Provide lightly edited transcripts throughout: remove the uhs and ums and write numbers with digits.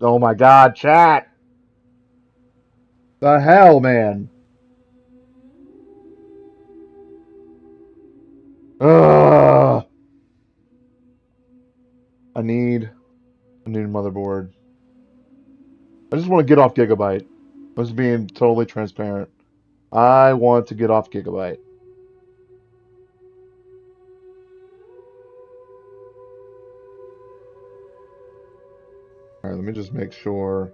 Oh my god, chat! The hell, man! Ugh! I need a new motherboard. I just want to get off Gigabyte. I'm just being totally transparent. I want to get off Gigabyte. Alright, let me just make sure.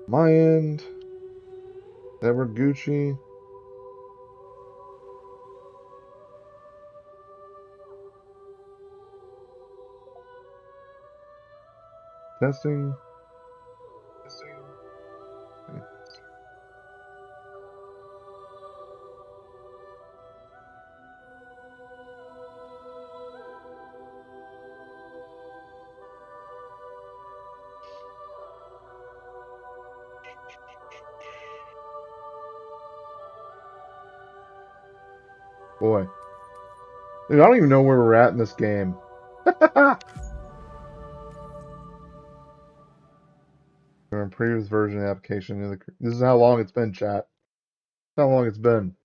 My end. That we're Gucci. Testing. Okay. Boy. Dude, I don't even know where we're at in this game. We're in previous version of the application. This is how long it's been, chat. How long it's been.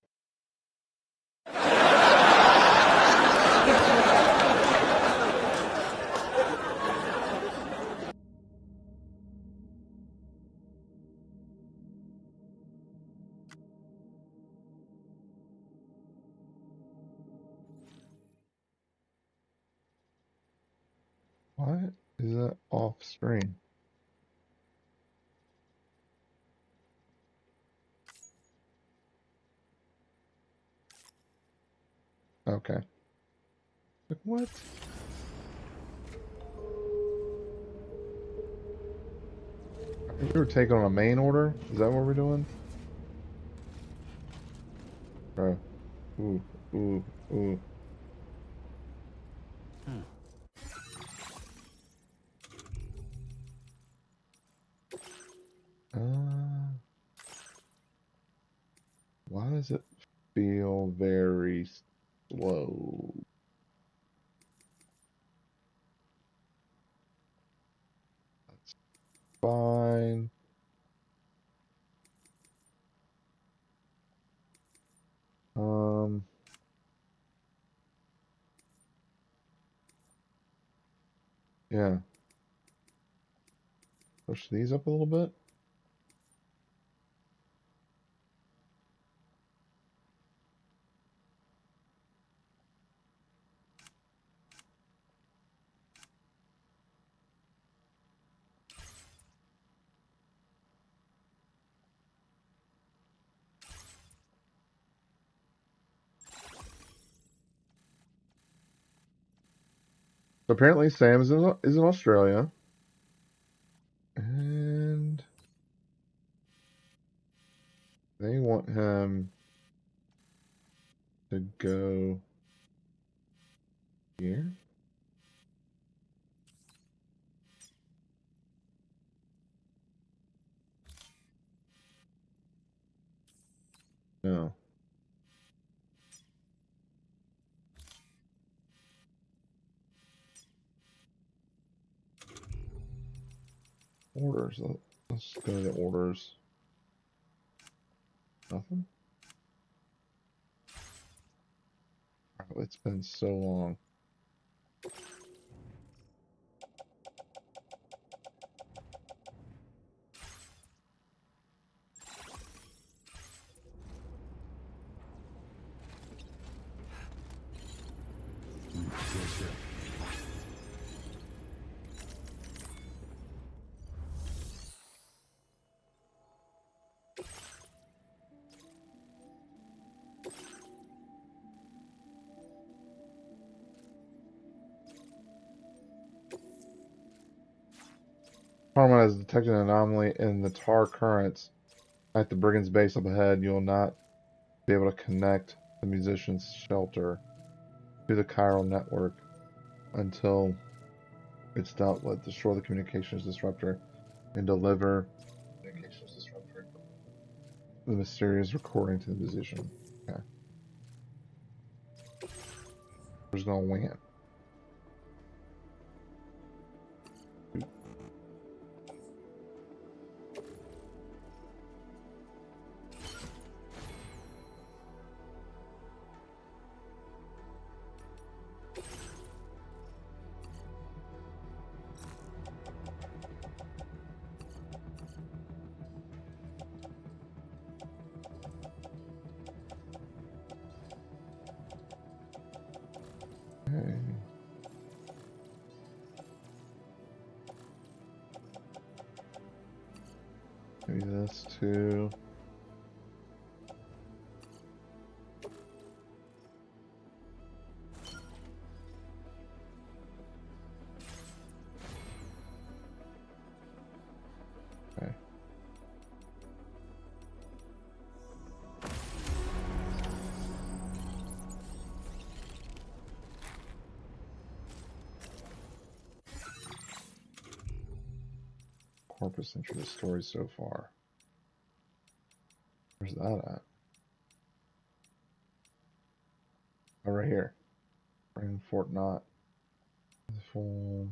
What is that off screen? Okay. Like, what? I think we were taking on a main order. Is that what we're doing? Bro. Ooh, ooh, ooh. Uh, why does it feel very slow? That's fine. Um, yeah. Push these up a little bit. So apparently Sam is in Australia. And they want him to go here. No. Orders. Let's go to the orders. Nothing? Oh, it's been so long. Parma has detected an anomaly in the tar currents at the brigand's base up ahead. You will not be able to connect the musician's shelter to the chiral network until it's dealt with. Destroy the communications disruptor and deliver the mysterious recording to the musician. Okay. We're just gonna wing it. Okay. Maybe this too. Okay. Corpus entry the story so far. Where's that at? Oh, right here. Bring Fort Knott. Full.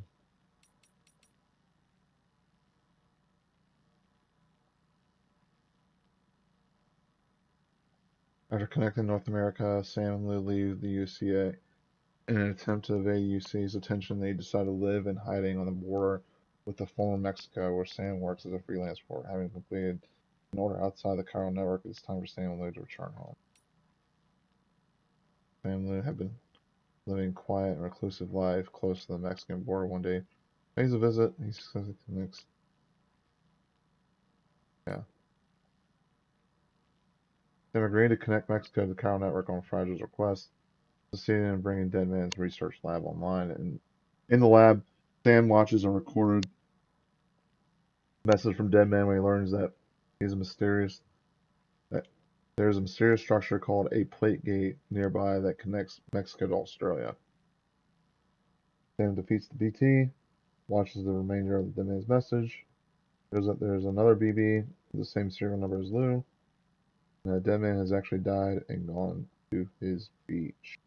After connecting North America, Sam and Lou leave the UCA. In an attempt to evade UC's attention, they decide to live in hiding on the border with the former Mexico, where Sam works as a freelance for. Having completed an order outside the chiral network, it's time for Sam and Lou to return home. Sam and Lou have been living quiet and reclusive life close to the Mexican border. One day, pays a visit. He says it connects. Yeah. Sam agreed to connect Mexico to the chiral network on Fragile's request, succeeding in bringing Dead Man's research lab online. And in the lab, Sam watches a recorded message from Dead Man when he learns that there's a mysterious structure called a plate gate nearby that connects Mexico to Australia. Sam defeats the BT, watches the remainder of the Dead Man's message. There's another BB with the same serial number as Lou. And the Dead Man has actually died and gone to his beach.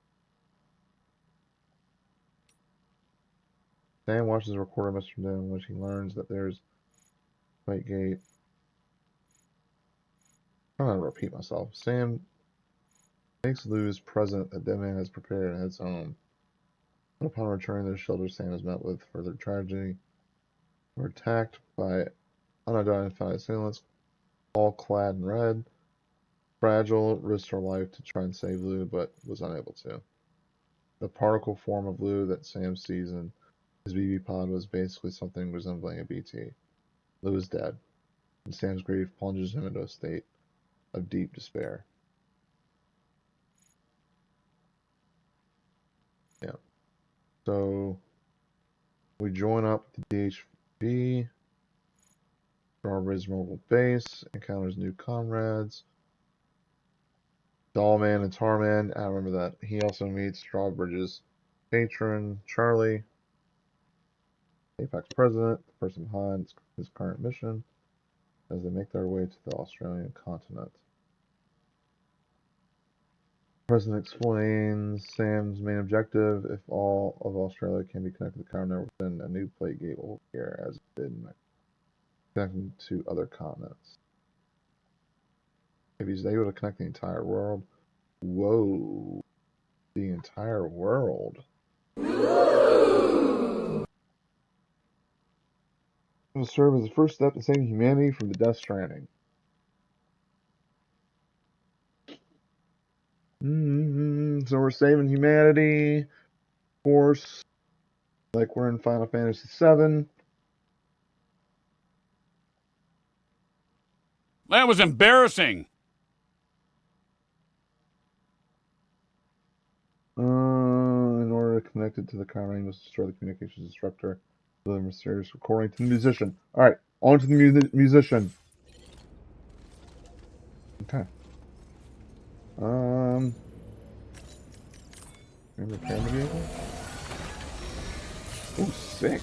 Sam watches the recorded message from Dead Man, in which he learns that there's a plate gate. I'm going to repeat myself. Sam takes Lou's present that Dead Man has prepared and heads home. But upon returning to the shelter, Sam is met with further tragedy. We're attacked by unidentified assailants, all clad in red. Fragile risked her life to try and save Lou, but was unable to. The particle form of Lou that Sam sees in his BB pod was basically something resembling a BT. Lou is dead, and Sam's grief plunges him into a state of deep despair. Yeah. So we join up to DHB. Strawbridge's mobile base encounters new comrades. Dollman and Tarman. I remember that. He also meets Strawbridge's patron, Charlie, Apex president, the person behind his current mission, as they make their way to the Australian continent. The president explains Sam's main objective: if all of Australia can be connected to the chiral network, then a new plate gate will appear, as it did in connecting to other continents. If he's able to connect the entire world, whoa, the entire world. It will serve as the first step in saving humanity from the death stranding. So we're saving humanity, of course, like we're in Final Fantasy VII. That was embarrassing. In order to connect it to the chiral, you must destroy the communications disruptor with a mysterious recording to the musician. Alright, on to the musician. Okay. Repair the vehicle? Oh, sick.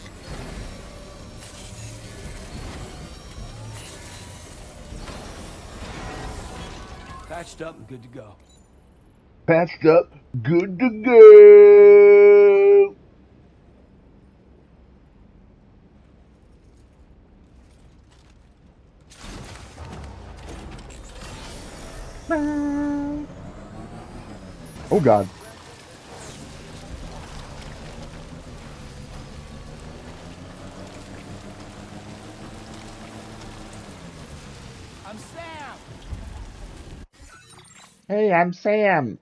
Patched up and good to go. Patched up, good to go. Oh God. I'm Sam. Hey, I'm Sam.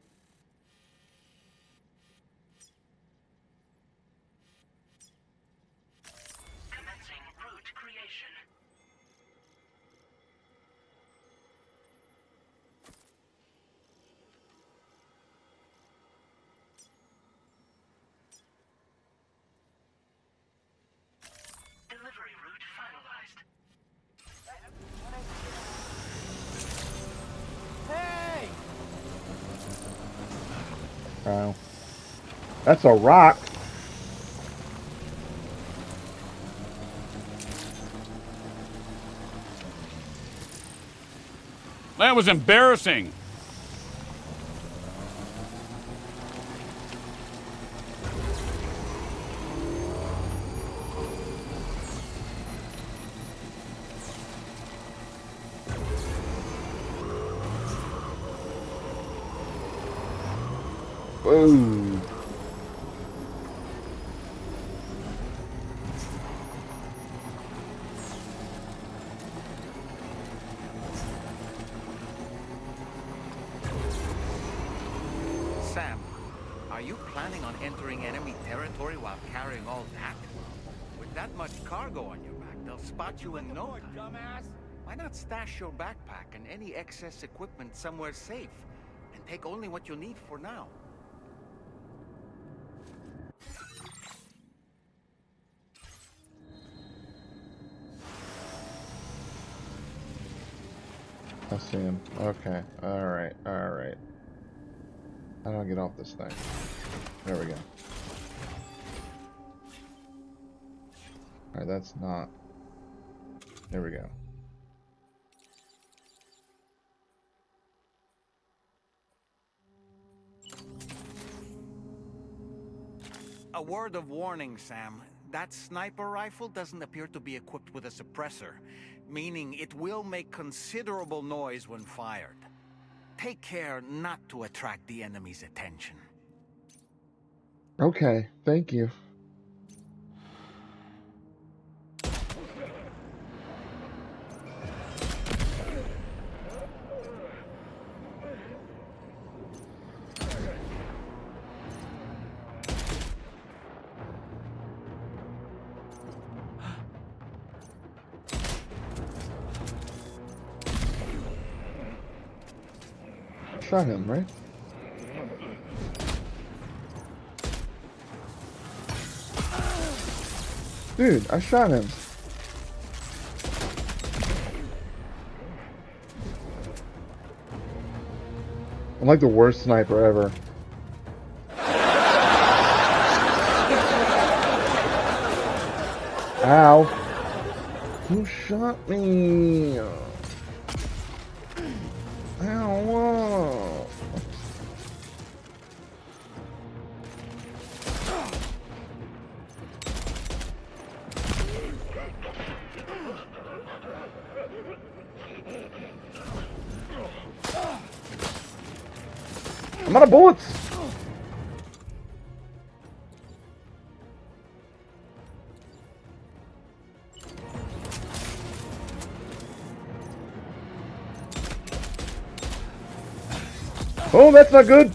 Wow. That's a rock. That was embarrassing. Whoa. Sam, are you planning on entering enemy territory while carrying all that? With that much cargo on your back, they'll spot you in no time. Dumbass. Why not stash your backpack and any excess equipment somewhere safe, and take only what you need for now? I see him. Okay. Alright. Alright. How do I get off this thing? There we go. Alright, that's not. There we go. A word of warning, Sam. That sniper rifle doesn't appear to be equipped with a suppressor, meaning it will make considerable noise when fired. Take care not to attract the enemy's attention. Okay, thank you. Shot him, right? Dude, I shot him. I'm like the worst sniper ever. Ow. Who shot me? Ow. I'm out of bullets. Oh, that's not good.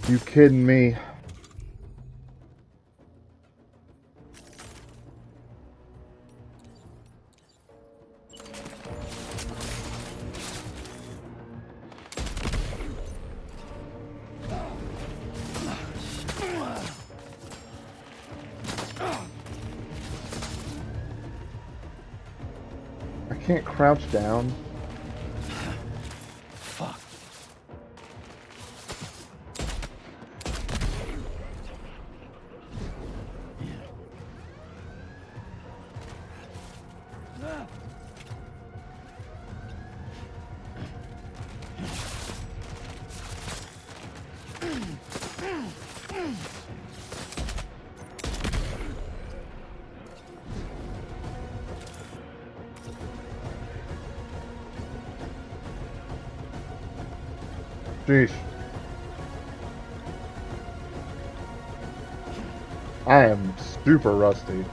You kidding me? I can't crouch down. Fuck. Jeez. I am super rusty.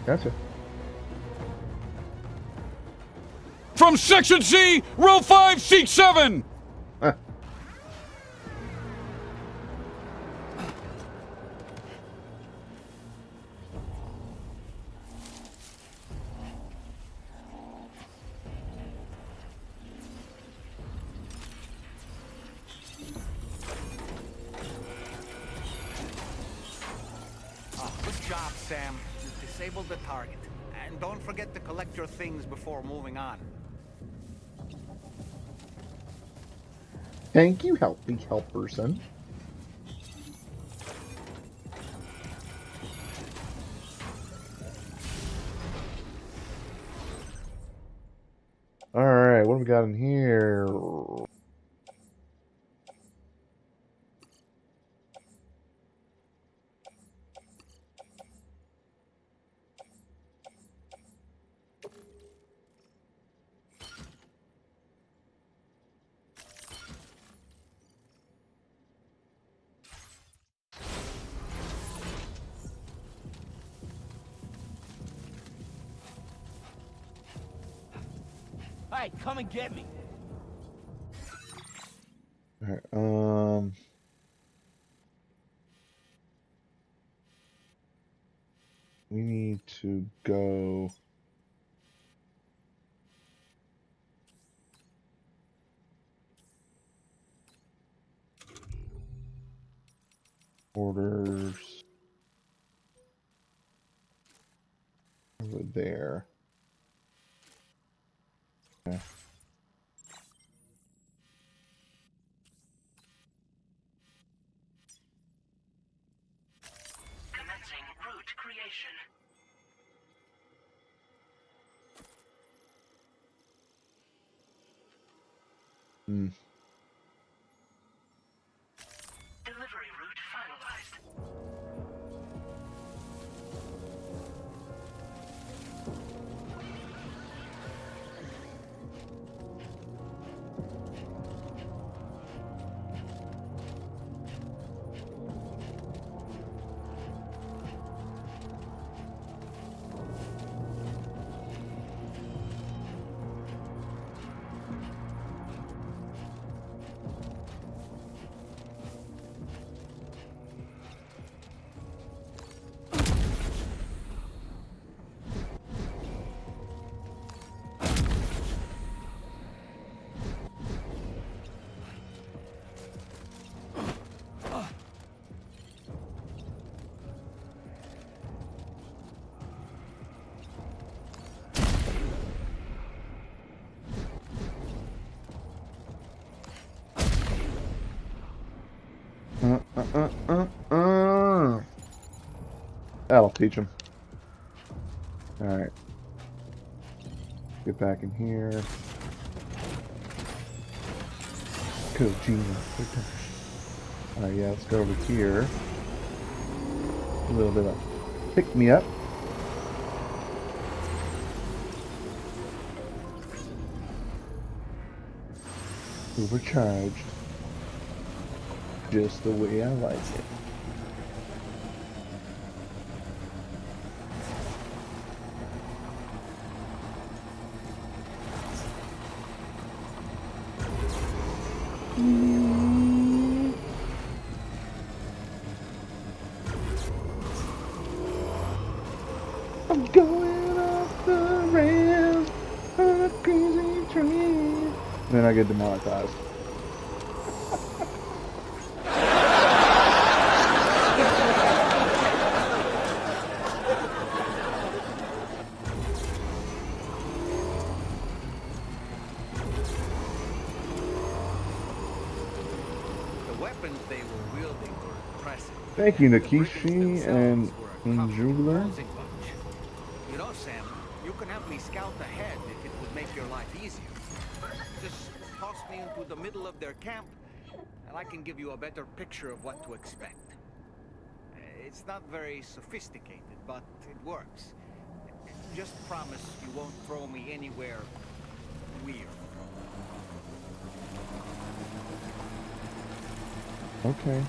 Gotcha. From Section C, Row 5, Seat 7! Huh. Good job, Sam. You've disabled the target. And don't forget to collect your things before moving on. Thank you, healthy helperson. Alright, what do we got in here? Hey, come and get me. Alright, we need to go. Orders. Over there. Okay. Commencing route creation. Hmm. Delivery route finalized. That'll teach him. Alright. Get back in here. hideokojima production. Alright, yeah, let's go over here. A little bit of pick me up. Overcharged. Just the way I like it. I'm going off the rails on a crazy train. And then I get demonetized. The weapons they were wielding were impressive. Thank you, The brigands Nakishi and themselves were a tough, Njugler. imposing bunch. You know, Sam, you can have me scout ahead if it would make your life easier. Just toss me into the middle of their camp, and I can give you a better picture of what to expect. It's not very sophisticated, but it works. Just promise you won't throw me anywhere weird. Okay.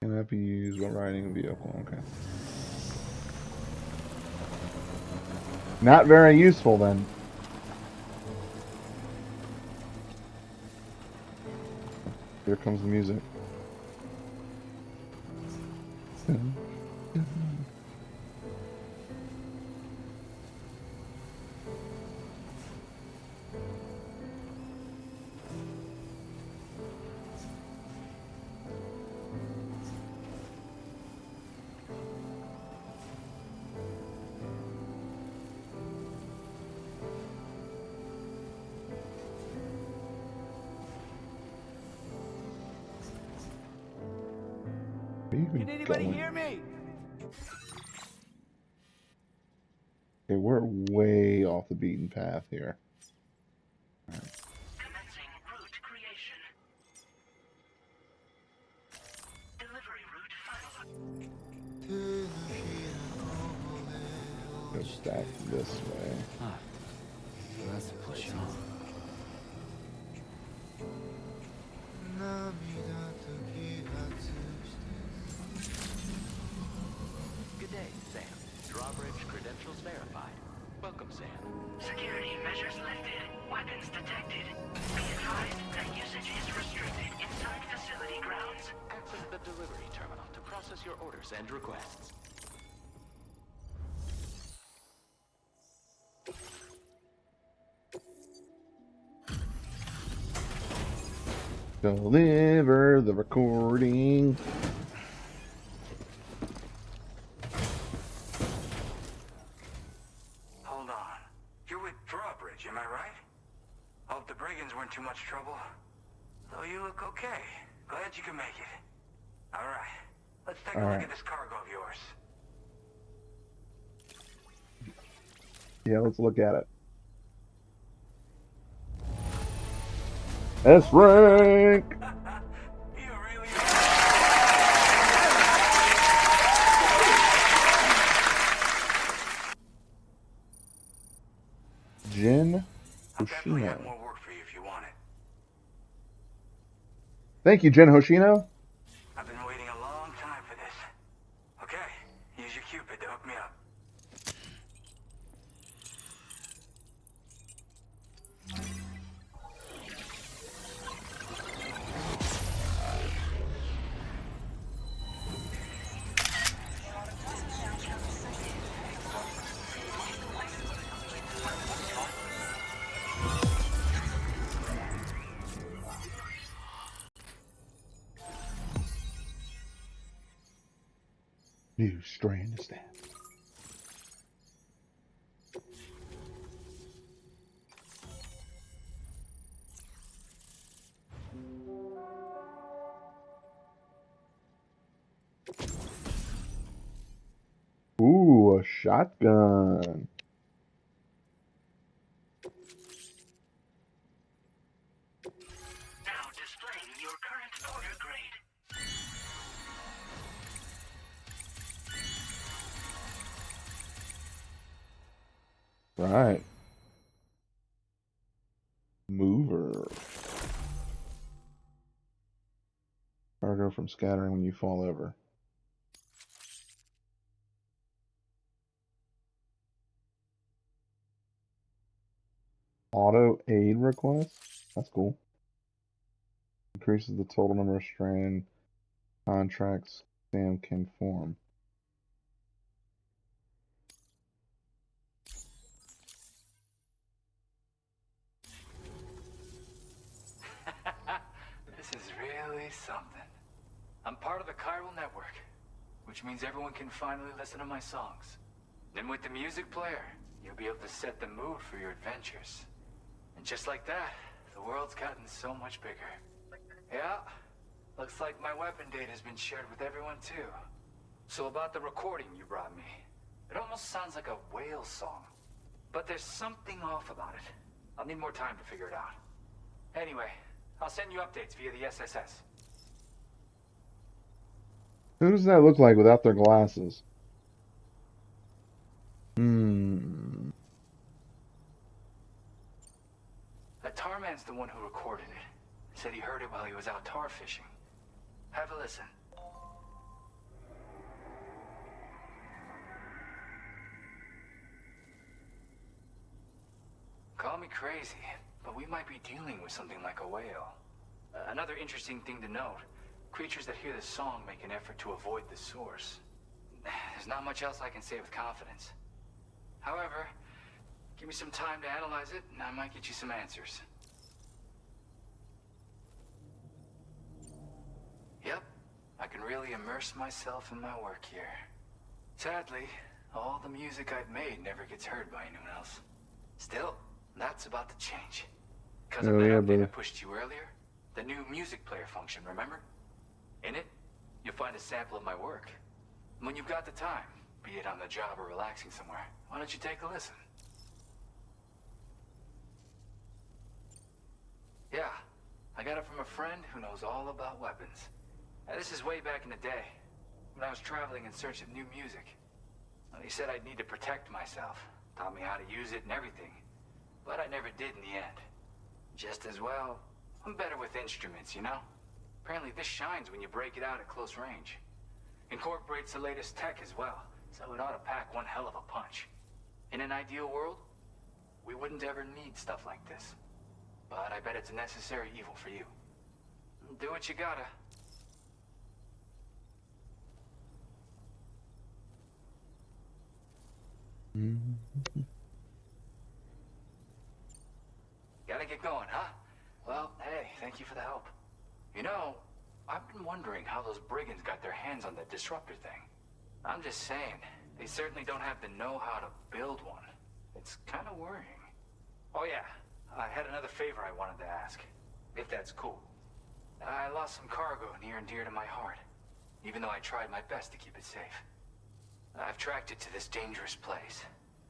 Can that be used while riding a vehicle? Okay. Not very useful then. Here comes the music. Can anybody hear me? Okay, we're way off the beaten path here. Commencing route creation. Delivery route finalized. Goes back this way. Ah, that's the place, huh? Good day, Sam. Drawbridge credentials verified. Welcome, Sam. Security measures lifted. Weapons detected. Be advised that usage is restricted inside facility grounds. Access the delivery terminal to process your orders and requests. Deliver the recording. Hold on. You're with Drawbridge, am I right? Hope the brigands weren't too much trouble. Though you look okay. Glad you can make it. Alright. Let's take a look at this cargo of yours. Yeah, let's look at it. S rank. You really Jin I'll definitely have Hoshino. more work for you if you want it. Thank you, Jin Hoshino. I've been waiting a long time for this. Okay, use your Cupid to hook me up. New strand of stamp. a shotgun. Now displaying your current order grade. Right. Mover. Cargo from scattering when you fall over. Auto aid request? That's cool. Increases the total number of strand contracts Sam can form. This is really something. I'm part of the chiral network, which means everyone can finally listen to my songs. And with the music player, you'll be able to set the mood for your adventures. And just like that, the world's gotten so much bigger. Yeah, looks like my weapon data has been shared with everyone too. So about the recording you brought me, it almost sounds like a whale song. But there's something off about it. I'll need more time to figure it out. Anyway, I'll send you updates via the SSS. Who does that look like without their glasses? That tar man's the one who recorded it. Said he heard it while he was out tar fishing. Have a listen. Call me crazy, but we might be dealing with something like a whale. Another interesting thing to note, creatures that hear this song make an effort to avoid the source. There's not much else I can say with confidence. However, give me some time to analyze it, and I might get you some answers. Yep, I can really immerse myself in my work here. Sadly, all the music I've made never gets heard by anyone else. Still, that's about to change. Because of Oh, that yeah, update brother. I pushed to you earlier, the new music player function, remember? In it, you'll find a sample of my work. And when you've got the time, be it on the job or relaxing somewhere, why don't you take a listen? Yeah, I got it from a friend who knows all about weapons. Now, this is way back in the day, when I was traveling in search of new music. Well, he said I'd need to protect myself, taught me how to use it and everything. But I never did in the end. Just as well, I'm better with instruments, you know? Apparently this shines when you break it out at close range. Incorporates the latest tech as well, so it ought to pack one hell of a punch. In an ideal world, we wouldn't ever need stuff like this. But I bet it's a necessary evil for you. Do what you gotta. Gotta get going, huh? Well, hey, thank you for the help. You know, I've been wondering how those brigands got their hands on that disruptor thing. I'm just saying, they certainly don't have the know-how to build one. It's kind of worrying. Oh yeah, I had another favor I wanted to ask, if that's cool. I lost some cargo near and dear to my heart, even though I tried my best to keep it safe. I've tracked it to this dangerous place.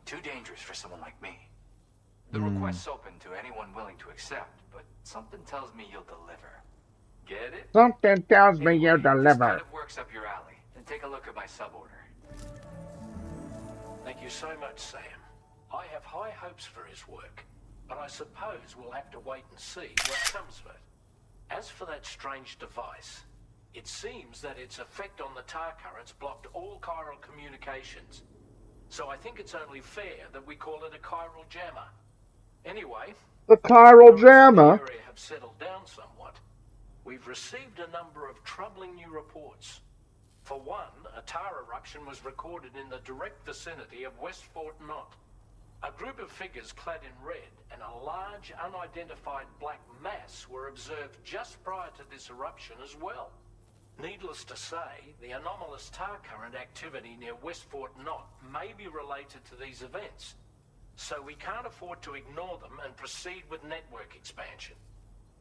Too dangerous for someone like me. The request's open to anyone willing to accept, but something tells me you'll deliver. Get it? Something tells me Anyway, you if this deliver. kind of works up your alley, then take a look at my suborder. Thank you so much, Sam. I have high hopes for his work, but I suppose we'll have to wait and see what comes of it. As for that strange device, it seems that its effect on the tar currents blocked all chiral communications. So I think it's only fair that we call it a chiral jammer. Anyway, The chiral the jammer. area have settled down somewhat. We've received a number of troubling new reports. For one, a tar eruption was recorded in the direct vicinity of West Fort Knot. A group of figures clad in red and a large unidentified black mass were observed just prior to this eruption as well. Needless to say, the anomalous tar current activity near West Fort Knot may be related to these events. So we can't afford to ignore them and proceed with network expansion.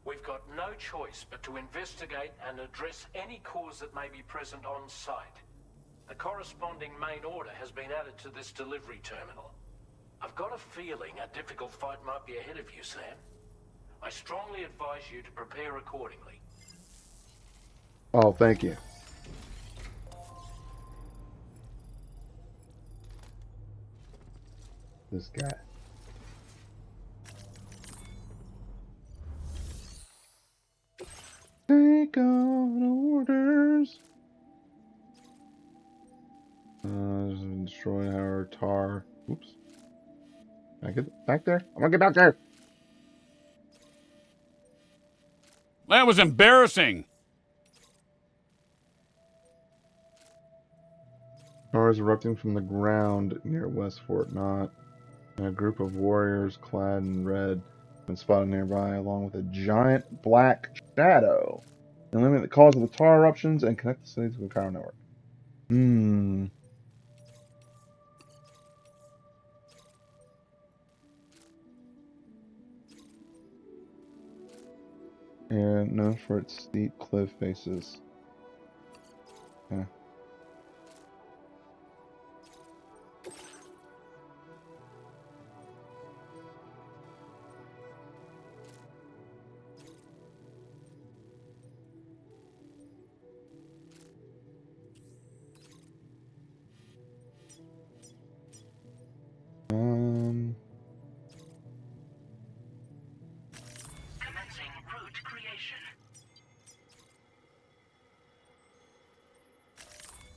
We've got no choice but to investigate and address any cause that may be present on site. A corresponding main order has been added to this delivery terminal. I've got a feeling a difficult fight might be ahead of you, Sam. I strongly advise you to prepare accordingly. Oh, thank you. This guy. Take on orders. Destroy our tar. Oops. Can I get back there? I'm gonna get back there. That was embarrassing. Tar is erupting from the ground near West Fort Knott. And a group of warriors clad in red have been spotted nearby, along with a giant black shadow. Eliminate the cause of the tar eruptions and connect the city to the Cairo network. And known for its steep cliff faces. Yeah. Commencing route creation.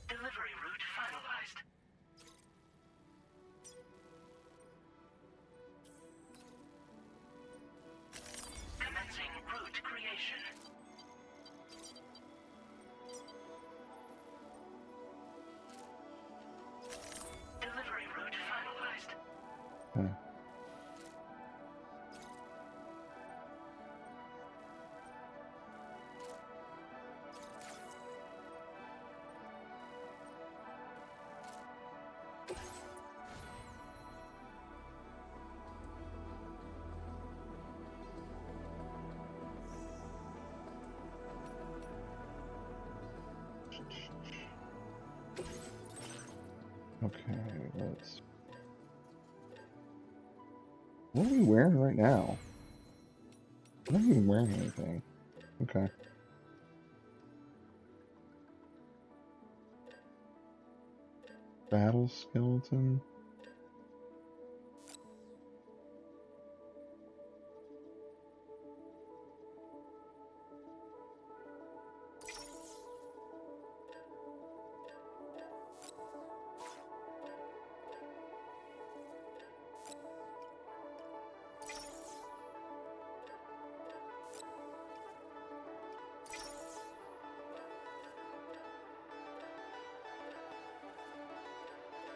Delivery route finalized. Commencing route creation. Delivery route finalized. Okay. Okay, let's... What are we wearing right now? I'm not even wearing anything. Okay. Battle skeleton.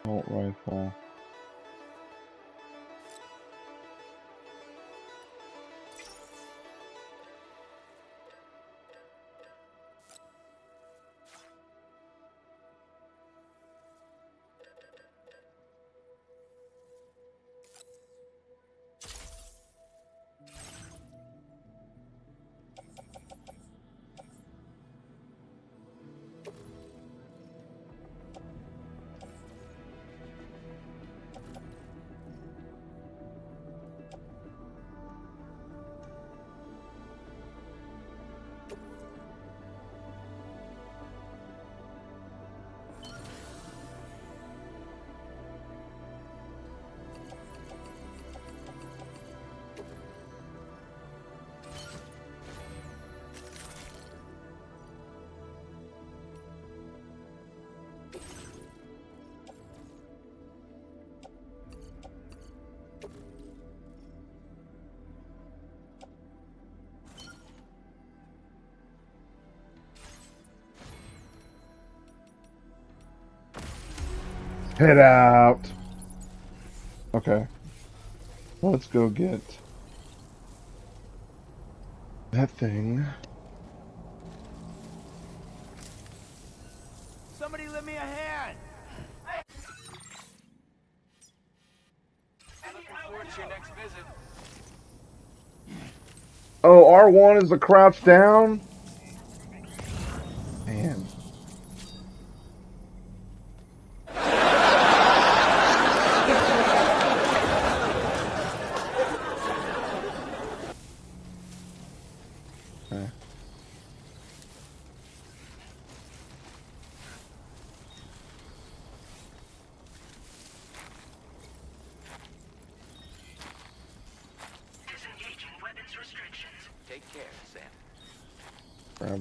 Assault rifle. Head out. Okay. Let's go get that thing. Somebody lend me a hand. Looking forward to your next visit. Oh, R1 is the crouch down? Man.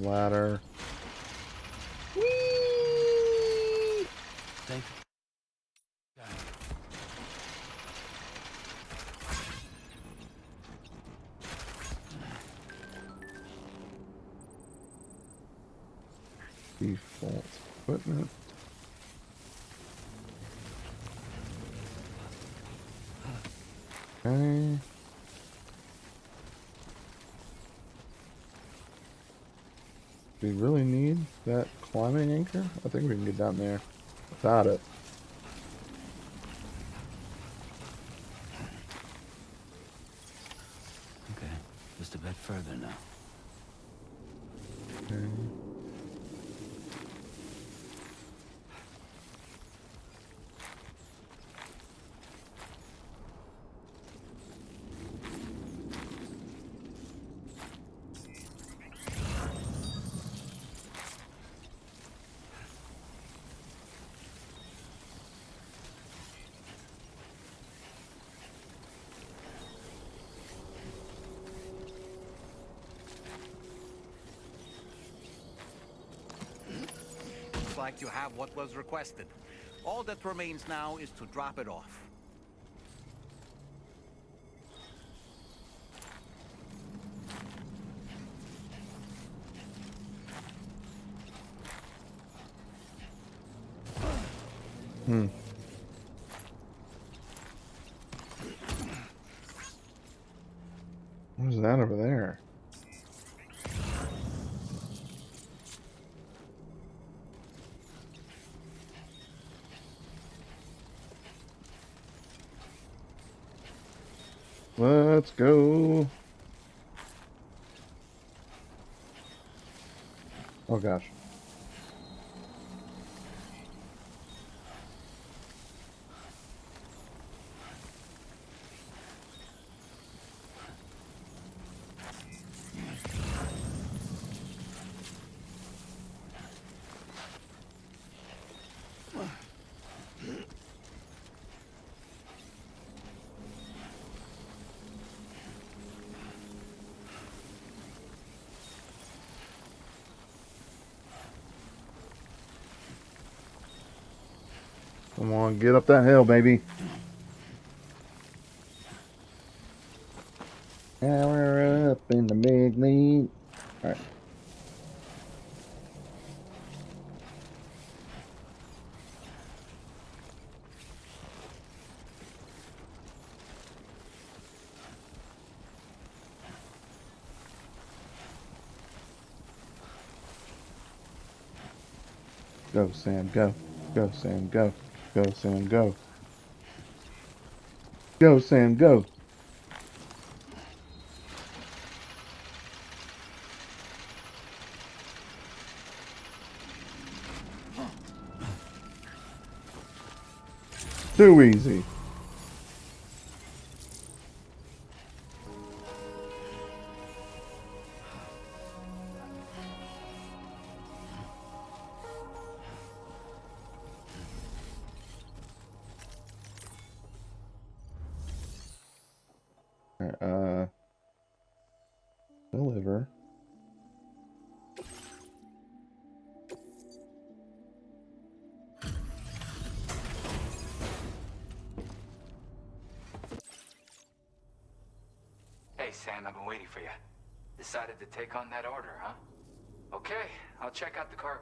ladder. Thank you. Default equipment. Okay. Do we really need that climbing anchor? I think we can get down there without it. Okay, just a bit further now. Okay. Looks like you have what was requested. All that remains now is to drop it off. What is that over there? Let's go. Oh gosh. Come on, get up that hill, baby. Now we're up in the big league. Alright. Go, Sam, go. Go, Sam, go. Go, Sam, go. Go, Sam, go. Too easy. Alright, deliver. Hey, Sam, I've been waiting for you. Decided to take on that order, huh? Okay, I'll check out the car.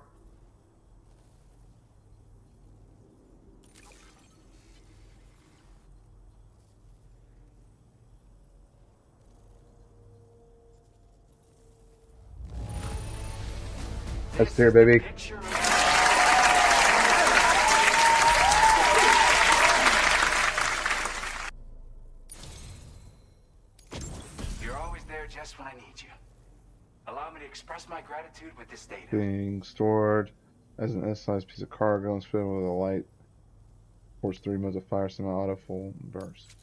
That's here, baby. You're always there just when I need you. Allow me to express my gratitude with this data. Being stored as an S-sized piece of cargo and filled with a light. Force 3 modes of fire, semi-auto, full burst.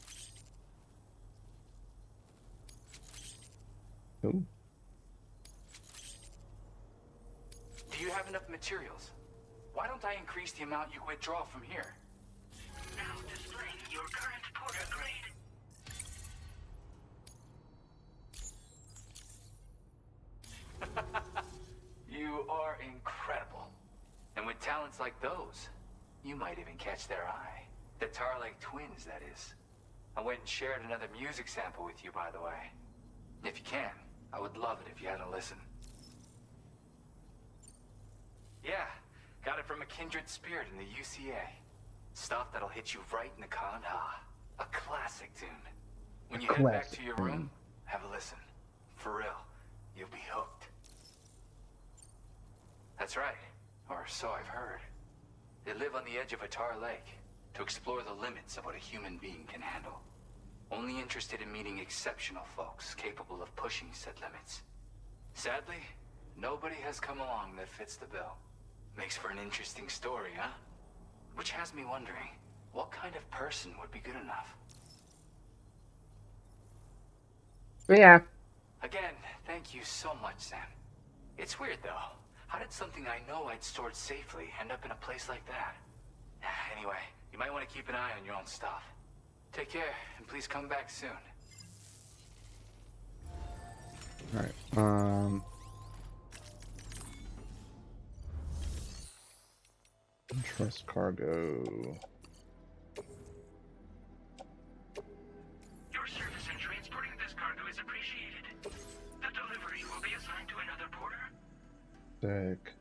Cool. Do you have enough materials? Why don't I increase the amount you withdraw from here? Now displaying your current porter grade. spots like those, you might even catch their eye. The Tar Lake twins, that is. I went and shared another music sample with you, by the way. If you can, I would love it if you had a listen. Yeah, got it from a kindred spirit in the UCA. Stuff that'll hit you right in the con-ha. A classic tune. When you head back to your room, have a listen. For real, you'll be hooked. That's right, or so I've heard. They live on the edge of a tar lake to explore the limits of what a human being can handle. Only interested in meeting exceptional folks capable of pushing said limits. Sadly, nobody has come along that fits the bill. Makes for an interesting story, huh? Which has me wondering, what kind of person would be good enough? Yeah. Again, thank you so much, Sam. It's weird, though. How did something I know I'd stored safely end up in a place like that? Anyway, you might want to keep an eye on your own stuff. Take care, and please come back soon. Alright, trust cargo. Your service in transporting this cargo is appreciated. The delivery will be assigned to another porter. Sick.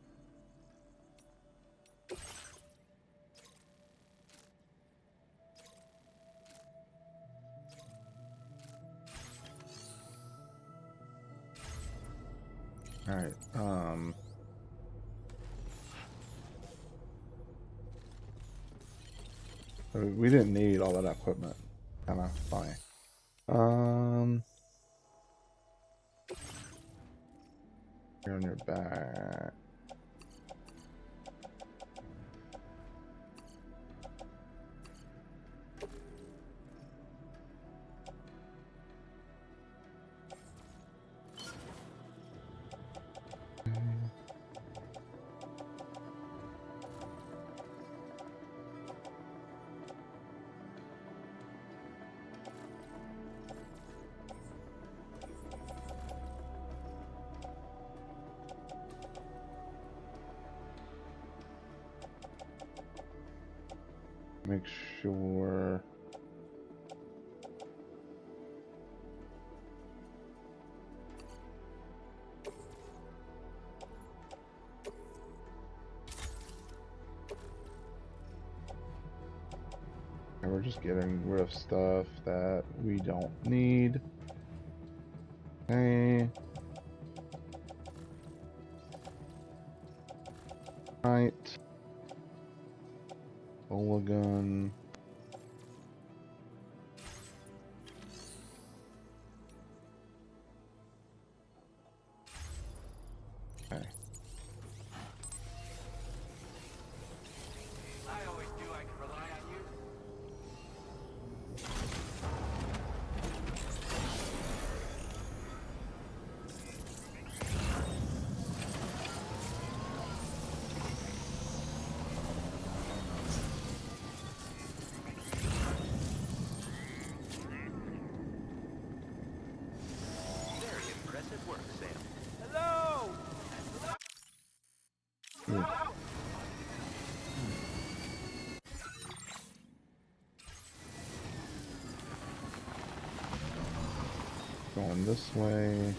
Alright, we didn't need all that equipment. Kinda funny. You're on your back. Make sure. And we're just getting rid of stuff that we don't need. Okay. Right. Bola gun. Okay. I always knew I could rely on you. Very impressive work, Sam. Hello! Going this way.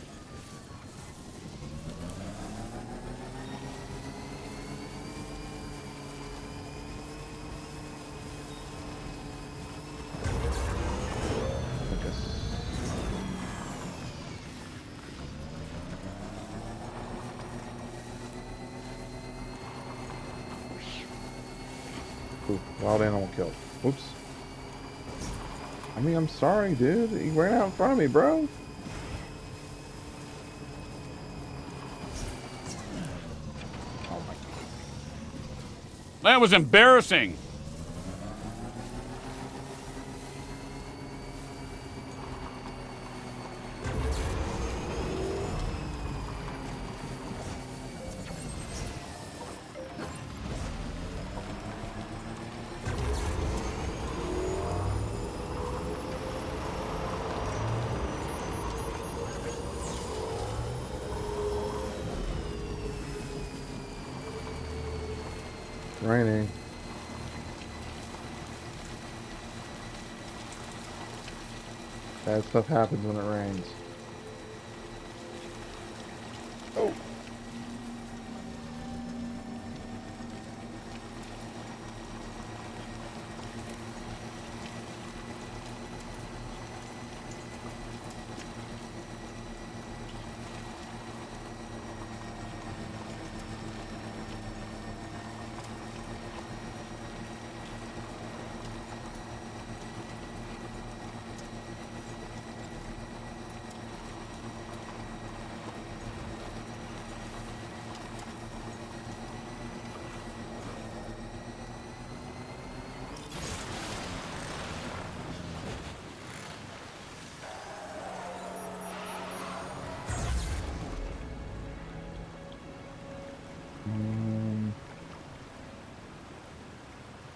I guess. Ooh, wild animal killed. Whoops. I mean, I'm sorry, dude. He ran out in front of me, bro. Oh my. That was embarrassing. raining. Bad stuff happens when it rains. Oh.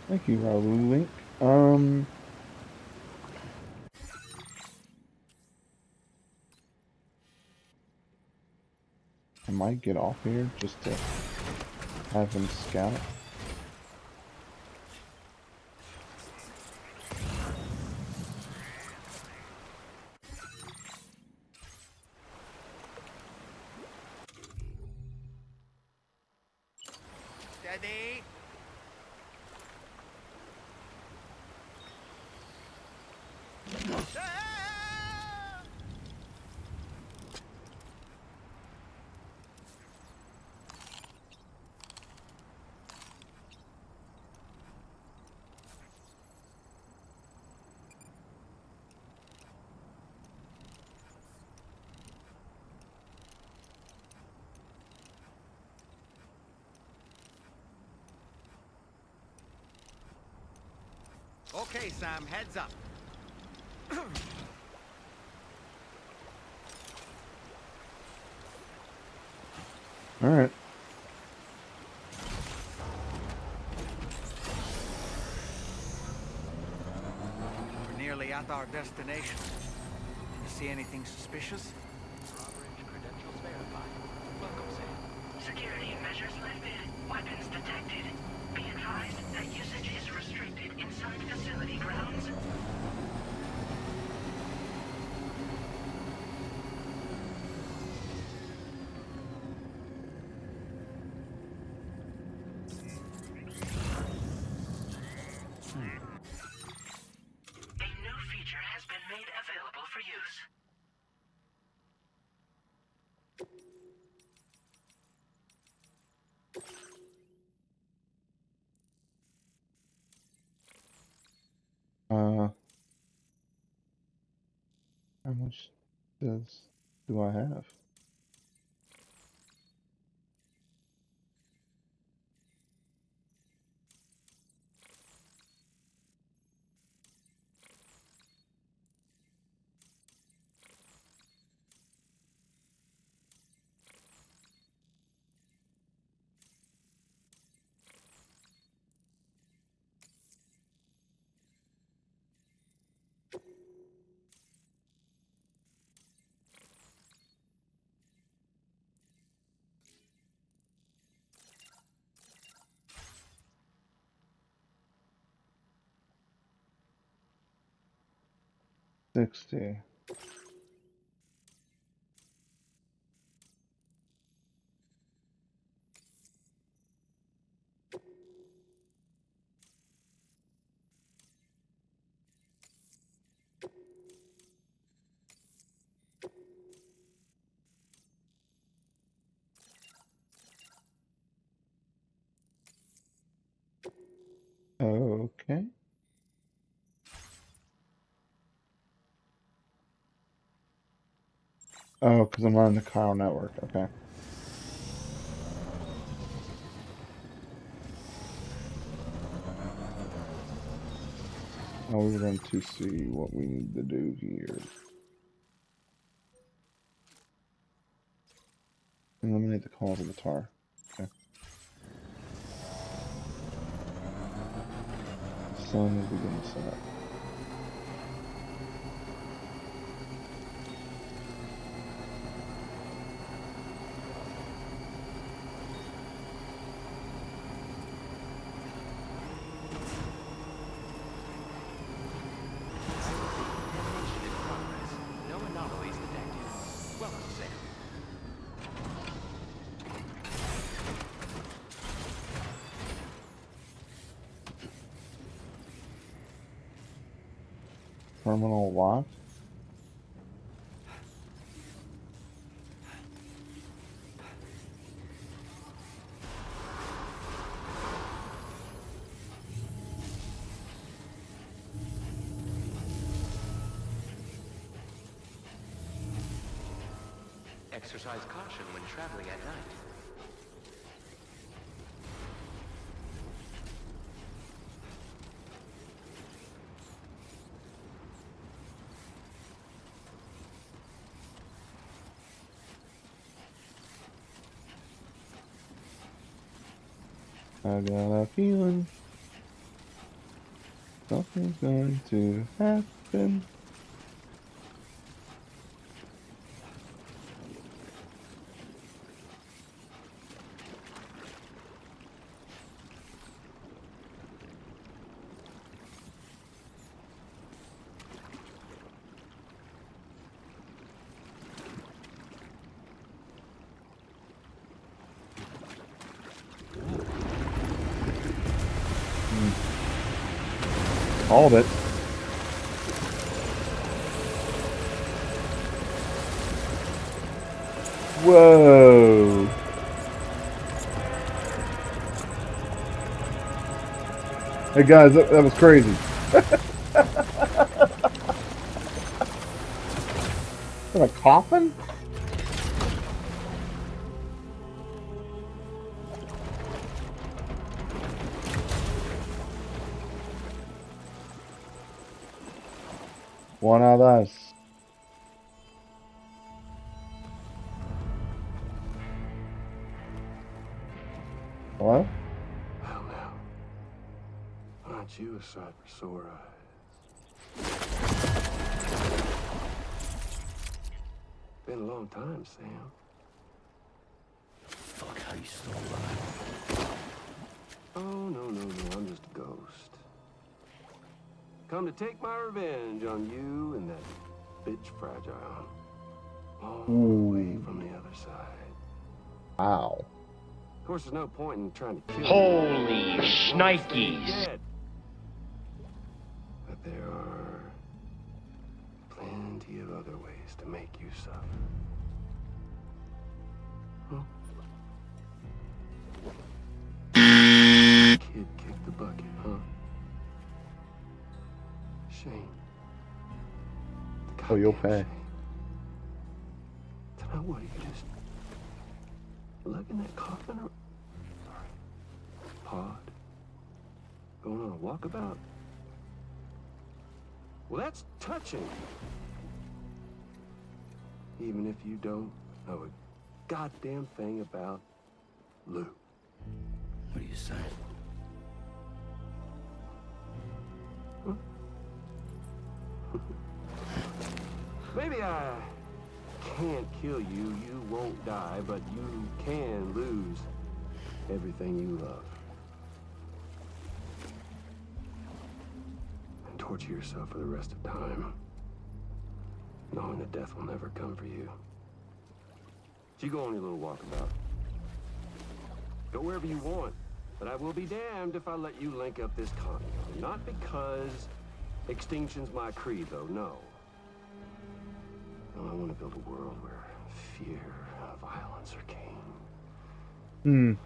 Thank you, Raul Link. I might get off here just to have him scout. Steady. Okay, Sam, heads up. All right. We're nearly at our destination. You see anything suspicious? Drawbridge credentials verified. Welcome, Sam. Security measures lifted. Weapons detected. Be advised that usage is restricted inside facility grounds. A new feature has been made available for use. How much do I have? $60. Okay. Oh, because I'm on the Kyle network. Okay. Now we're going to see what we need to do here. Eliminate the cause of the tar. Okay. Sun is beginning to set. Terminal locked. Exercise caution when traveling at night. I got a feeling something's going to happen. All of it. Whoa. Hey guys, that was crazy. Is that a coffin? One of us. Hello? Well now, aren't you a sight for sore eyes? Been a long time, Sam. Fuck, how you still alive? Oh, no, I'm just a ghost. Come to take my revenge on you and that bitch Fragile. All the way from the other side. Wow. Of course, there's no point in trying to kill Holy you. shnikes. Dead. But there are plenty of other ways to make you suffer. Huh? Kid kicked the bucket, huh? Shame. Oh, you'll Goddamn pay. shame. Now what, you just lug in that coffin or pod? Going on a walkabout? Well, that's touching. Even if you don't know a goddamn thing about Lou. What are you saying? Huh? Maybe I can't kill you, you won't die, but you can lose everything you love. And torture yourself for the rest of time, knowing that death will never come for you. So you go on your little walkabout. Go wherever you want, but I will be damned if I let you link up this continuity. Not because extinction's my creed, though, no. No, I want to build a world where fear and violence are king.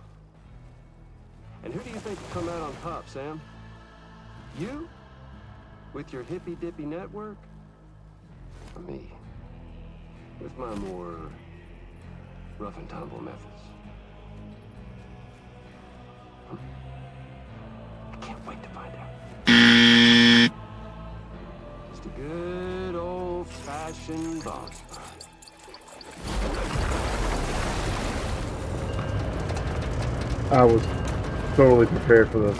And who do you think will come out on top, Sam? You? With your hippy-dippy network? Or me? With my more rough and tumble methods? Huh? I can't wait to find out. Just a good old-fashioned boss fight. I was totally prepared for this.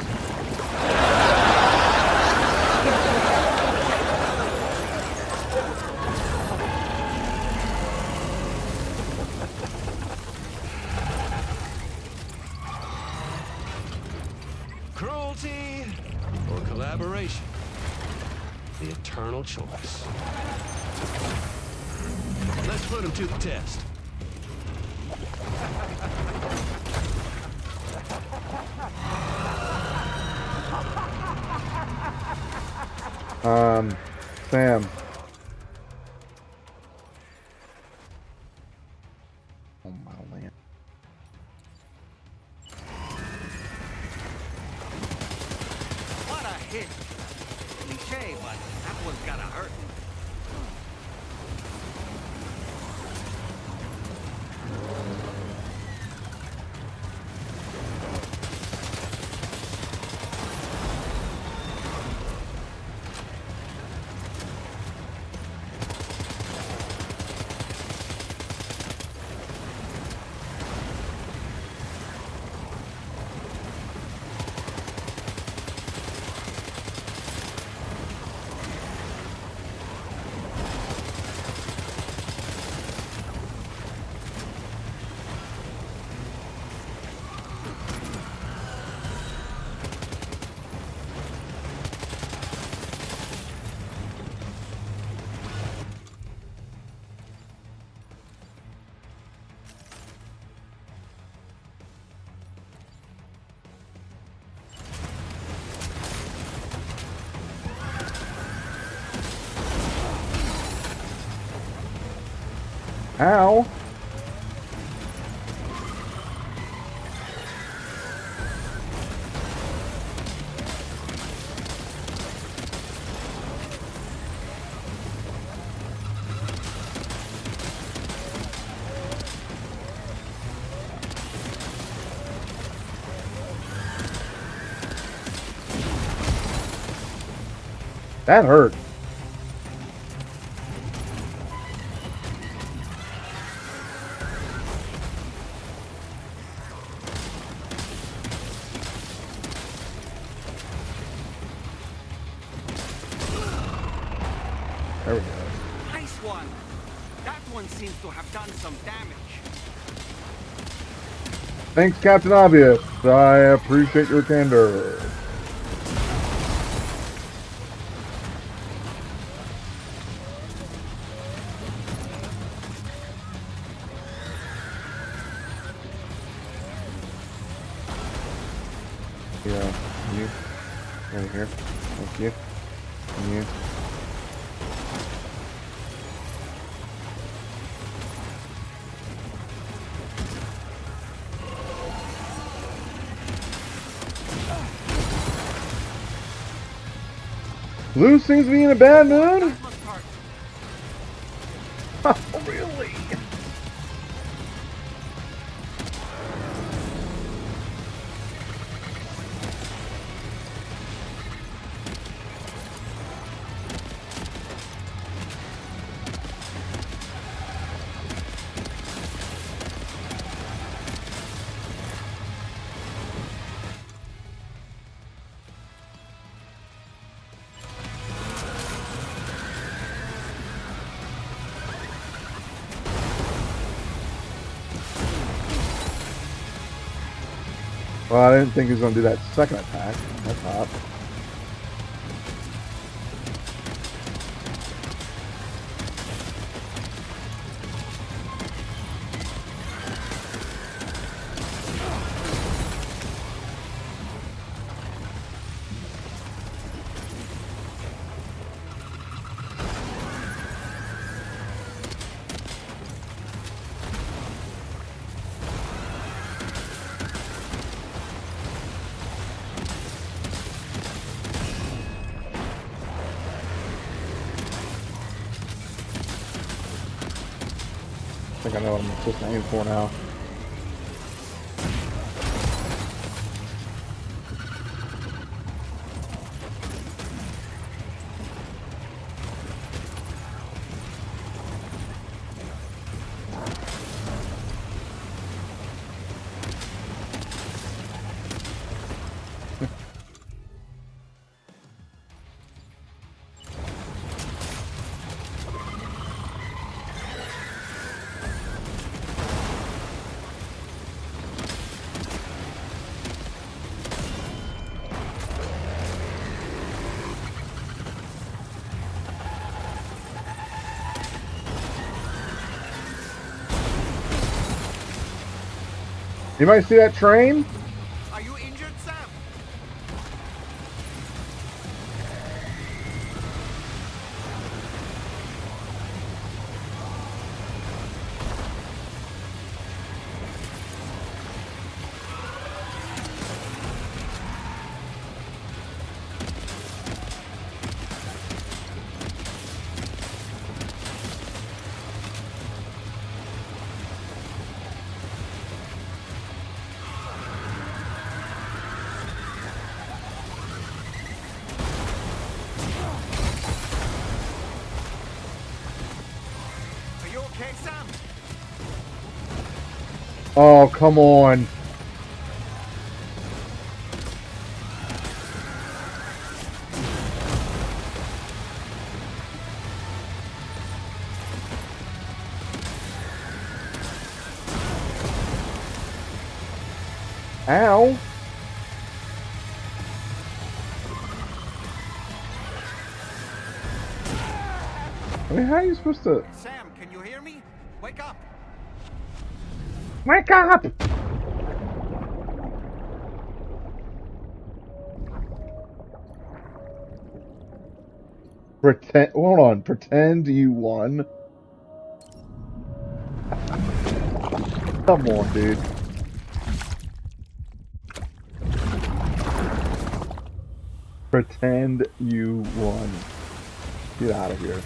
Cruelty or collaboration? The eternal choice. Let's put him to the test. Sam. Oh my land. What a hit! Cliche, but that one's gotta hurt. Ow! That hurt. There we go. Nice one! That one seems to have done some damage. Thanks, Captain Obvious. I appreciate your candor. Yeah, you. Right here. Thank you. And you. Blue seems to be in a bad mood. That must hurt. Oh, really? Well, I didn't think he was going to do that second attack. That's hot. I think I know what I'm supposed to aim for now. You might see that train? Are you injured, Sam? Oh, come on. Ow. I mean, how are you supposed to... Sam, can you hear me? Wake up! Wake up! Pretend... Hold on. Pretend you won. Come on, dude. Pretend you won. Get out of here.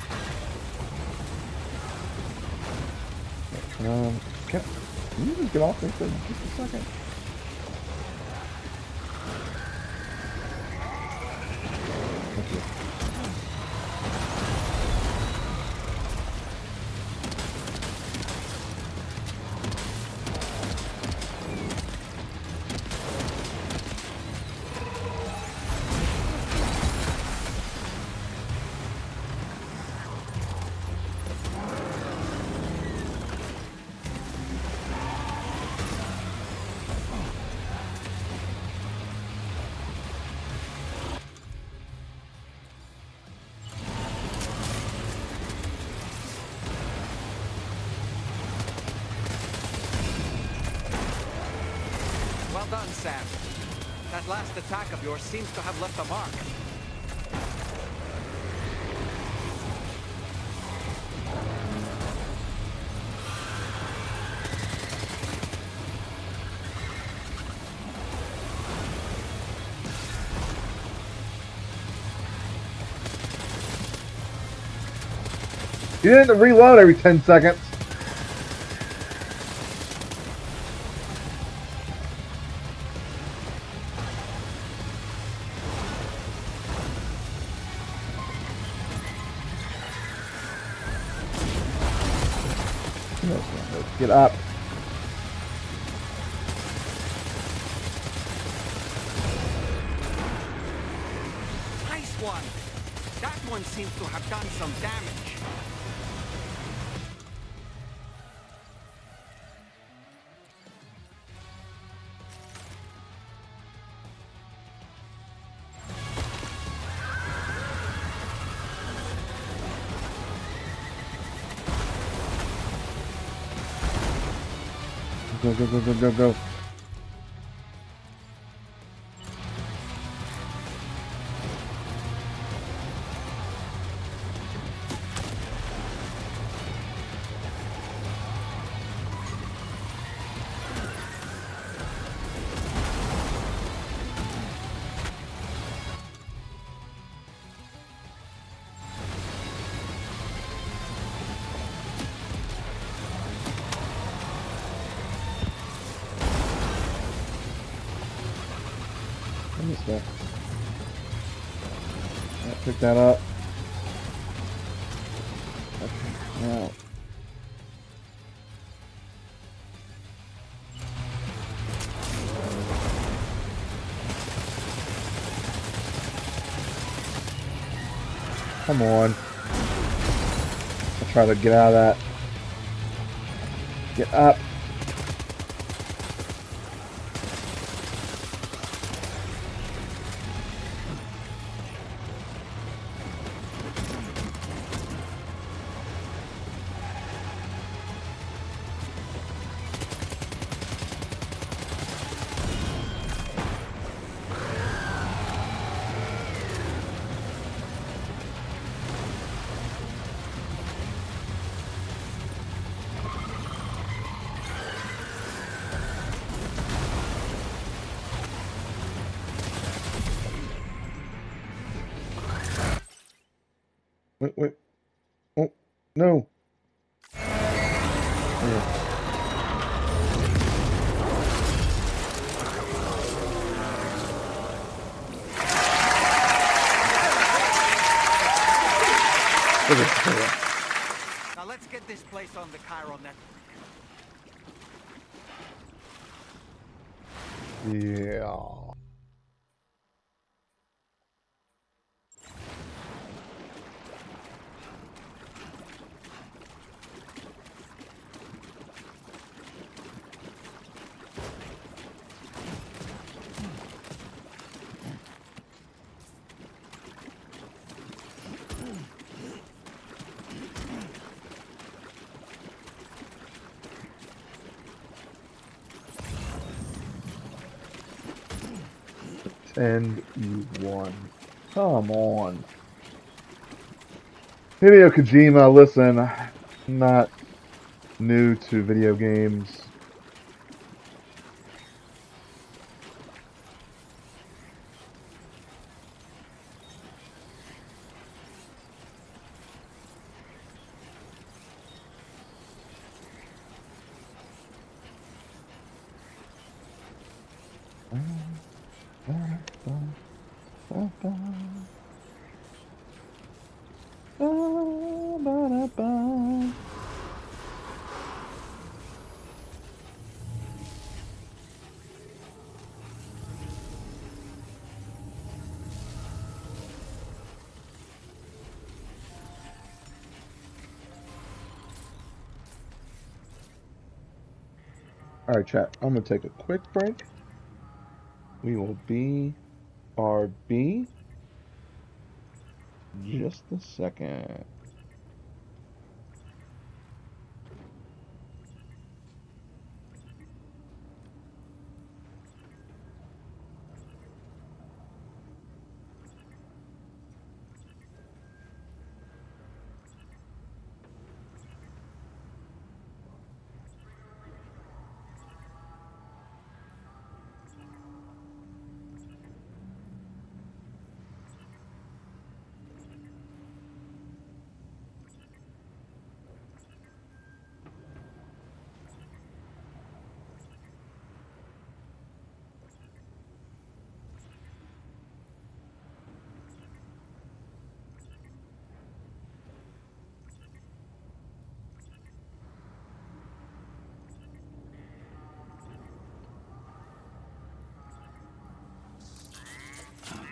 Can you just get off this for just a second? Thank you. Well done, Sam. That last attack of yours seems to have left a mark. You didn't have to reload every 10 seconds. Get up. Nice one! That one seems to have done some damage. Go, go, go, go, go, go. This way. Yeah, pick that up. Okay, now. Come on. I'll try to get out of that. Get up. Wait, wait. Oh, no. Yeah. Now let's get this place on the Chiral network. Yeah. And you won. Come on. Hideokojima, listen, I'm not new to video games. Alright, chat. I'm going to take a quick break. We will be RB just a second. Okay.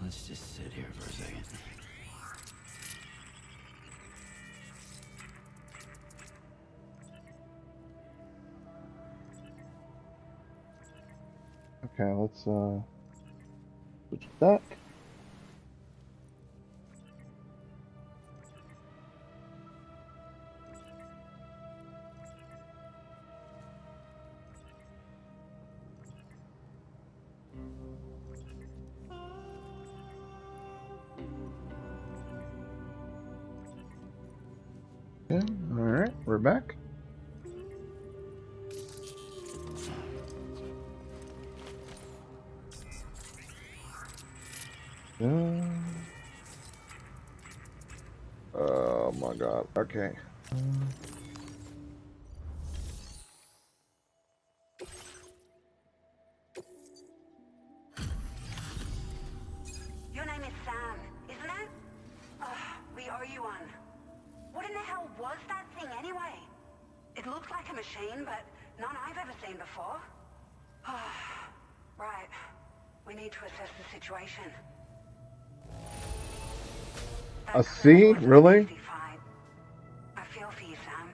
Let's just sit here for a second. Okay, let's switch back. Okay, alright, we're back. Oh my god, okay. Your name is Sam, isn't it? We owe you one. What in the hell was that thing anyway? It looked like a machine, but none I've ever seen before. Right. We need to assess the situation. A C? Really? I feel for you, Sam.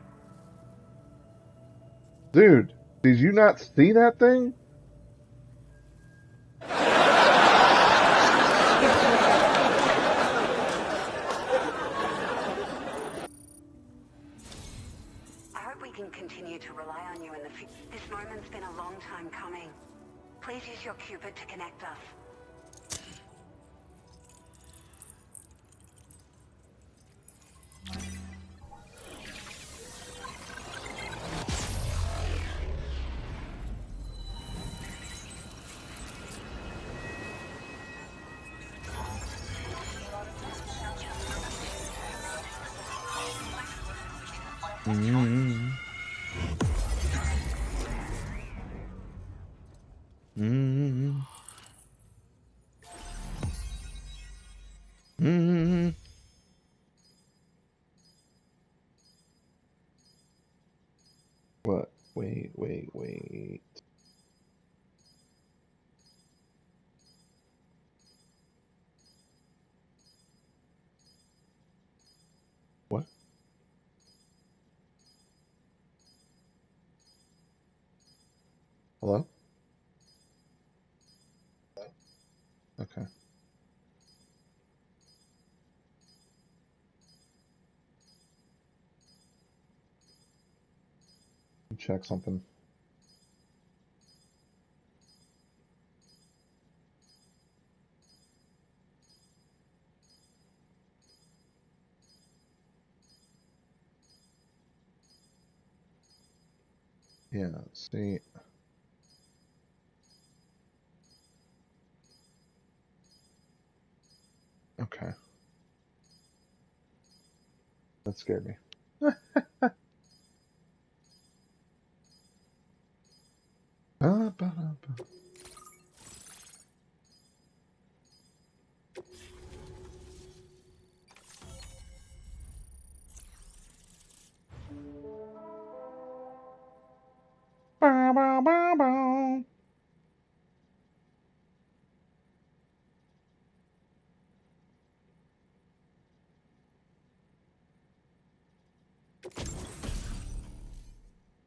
Dude, did you not see that thing? I hope we can continue to rely on you in the future. This moment's been a long time coming. Please use your Cupid to connect us. Mm-hmm. Mm-hmm. Mm-hmm. What? Wait. Hello? Okay. Check something. Yeah, see. Okay. That scared me.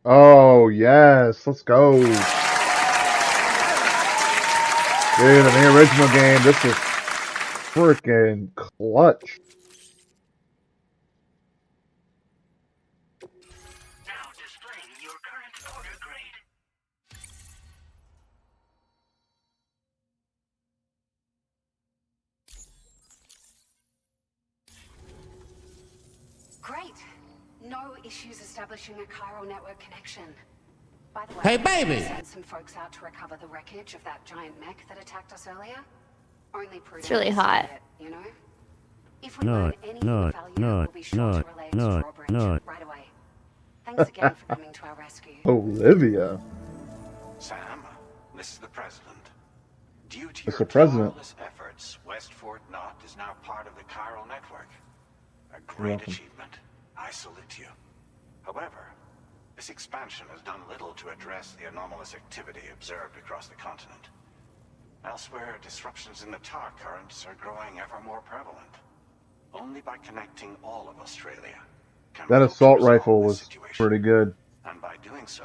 Oh, yes. Let's go. Dude, in the original game, this was freaking clutch. Now displaying your current order grade. Great. No issues establishing a chiral network connection. By the way, Hey, baby! we sent some folks out to recover the wreckage of that giant mech that attacked us earlier. Only prudent. It's really hot. You know? If we learn anything of value, we'll be sure to relay it to Drawbridge right away. Thanks again for coming to our rescue. Olivia. Sam, this is the President. Due to Mr. your President. tireless efforts, West Fort Knot is now part of the chiral network. A You're great welcome. achievement. I salute you. However, this expansion has done little to address the anomalous activity observed across the continent. Elsewhere, disruptions in the tar currents are growing ever more prevalent. Only by connecting all of Australia can That we hope to assault resolve rifle this was situation. pretty good. And by doing so,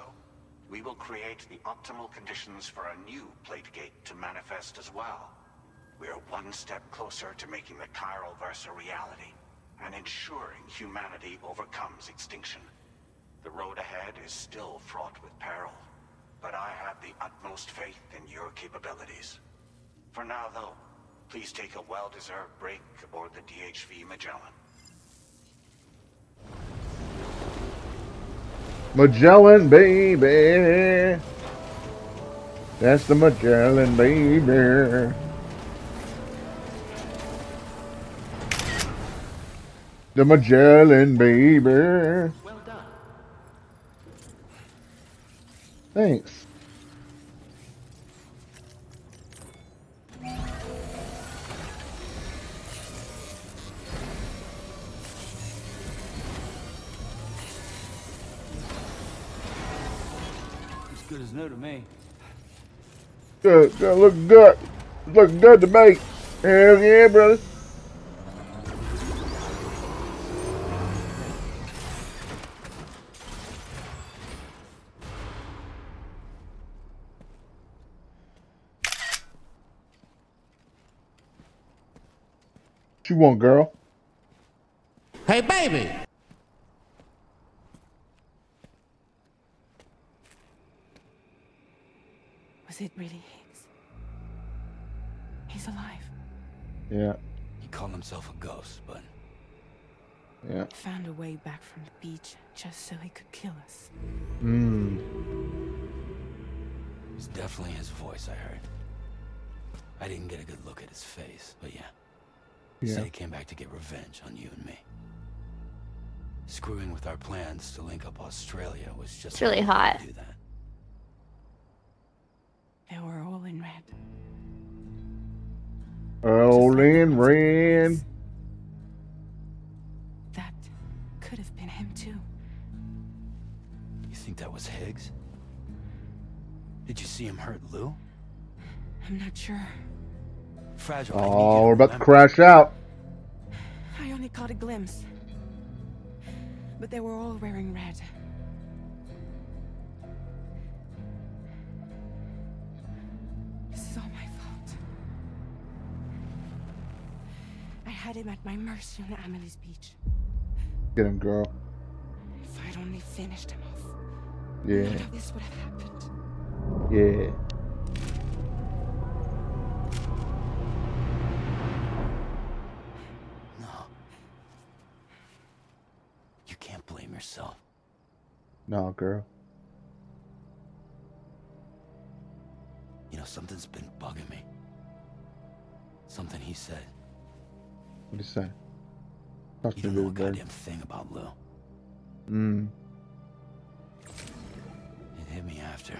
we will create the optimal conditions for a new Plategate to manifest as well. We are one step closer to making the chiral verse a reality, and ensuring humanity overcomes extinction. The road ahead is still fraught with peril, but I have the utmost faith in your capabilities. For now, though, please take a well-deserved break aboard the DHV Magellan. Magellan, baby. That's the Magellan, baby. The Magellan, baby. Well done. Thanks. As good as new to me. Good, good, look good. Look good to me. Hell yeah, brother. What you want, girl? Hey, baby! Was it really Higgs? He's alive. Yeah, He called himself a ghost, but yeah. Found a way back from the beach just so he could kill us. it's definitely his voice I heard. I didn't get a good look at his face, but yeah. He said he came back to get revenge on you and me. Screwing with our plans to link up Australia was just It's really hot. to do that. They were all in red. All in red. That could have been him too. You think that was Higgs? Did you see him hurt Lou? I'm not sure. Fragile. I need you Oh, we're about to remember. crash out. I only caught a glimpse. But they were all wearing red. had him at my mercy on Amelie's beach. Get him, girl. If I'd only finished him off, Yeah. none of this would have happened. Yeah. No. You can't blame yourself. No, girl. You know, something's been bugging me. Something he said. What'd he say? Talk You to don't me, know a baby bird. goddamn thing about Lou. It hit me after.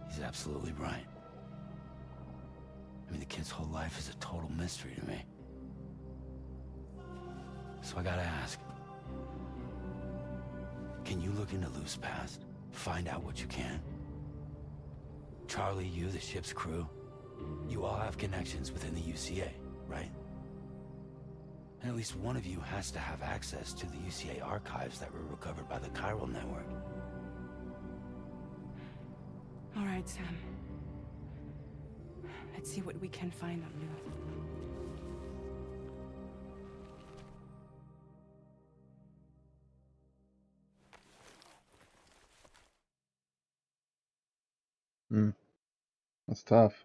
He's absolutely right. I mean, the kid's whole life is a total mystery to me. So I gotta ask. Can you look into Lou's past? Find out what you can? Charlie, you, the ship's crew, you all have connections within the UCA, right? And at least one of you has to have access to the UCA archives that were recovered by the chiral network. All right, Sam. Let's see what we can find on Lou. That's tough.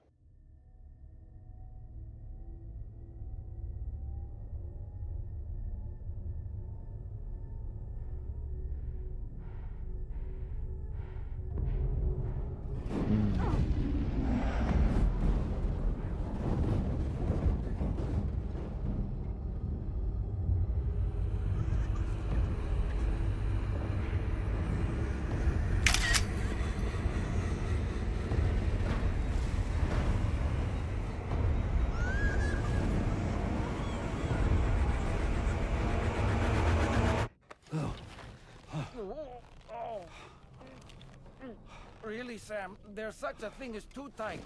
Really, Sam? There's such a thing as too tight.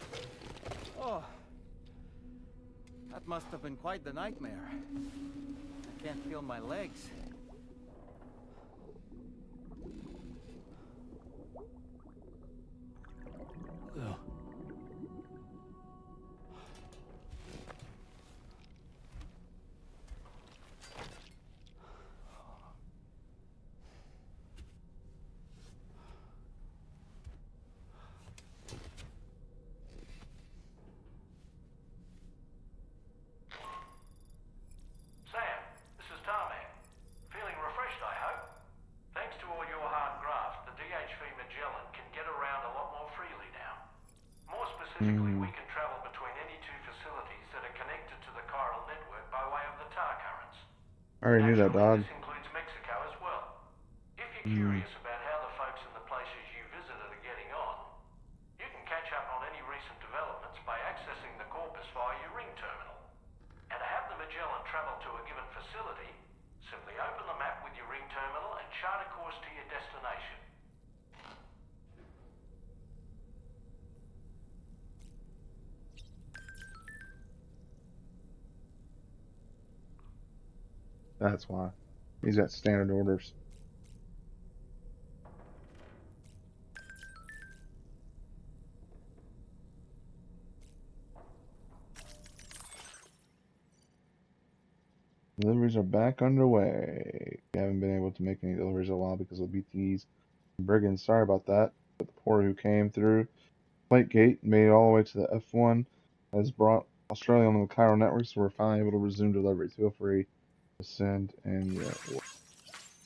Oh. That must have been quite the nightmare. I can't feel my legs. Lou. Sam, this is Tarman. Feeling refreshed, I hope? Thanks to all your hard graft, the DHV Magellan can get around a lot more freely now. More specifically, we can travel between any two facilities that are connected to the chiral network by way of the tar currents. I already knew that, dog. This includes Mexico as well. If you're curious about how the folks in the places you visited are getting on, you can catch up on any recent developments by accessing the corpus via your ring terminal. And to have the Magellan travel to a given facility, simply open the map with your ring terminal and chart a course to your destination. That's why. He's got standard orders. Deliveries are back underway. We haven't been able to make any deliveries in a while because of BTs and brigands. Sorry about that. But the porter who came through Plate Gate made it all the way to the F1 has brought Australia onto the chiral network, so we're finally able to resume deliveries. Feel free to send in your order.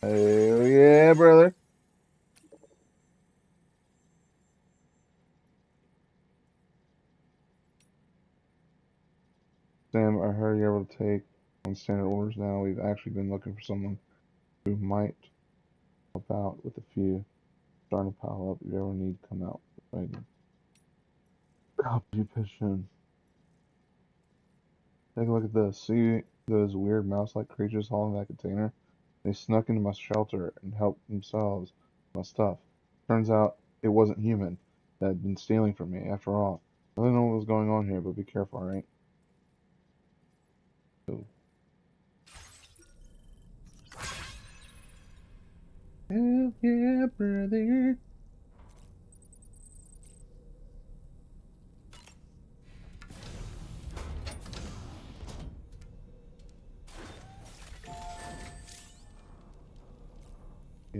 Hell yeah, brother. Sam, I heard you're able to take on standard orders now. We've actually been looking for someone who might help out with a few. Starting to pile up. If you ever need to come out. Copy position. Take a look at this. See those weird mouse-like creatures hauling that container? They snuck into my shelter and helped themselves with my stuff. Turns out it wasn't human that had been stealing from me after all. I don't know what was going on here, but be careful, alright? Hell yeah, brother.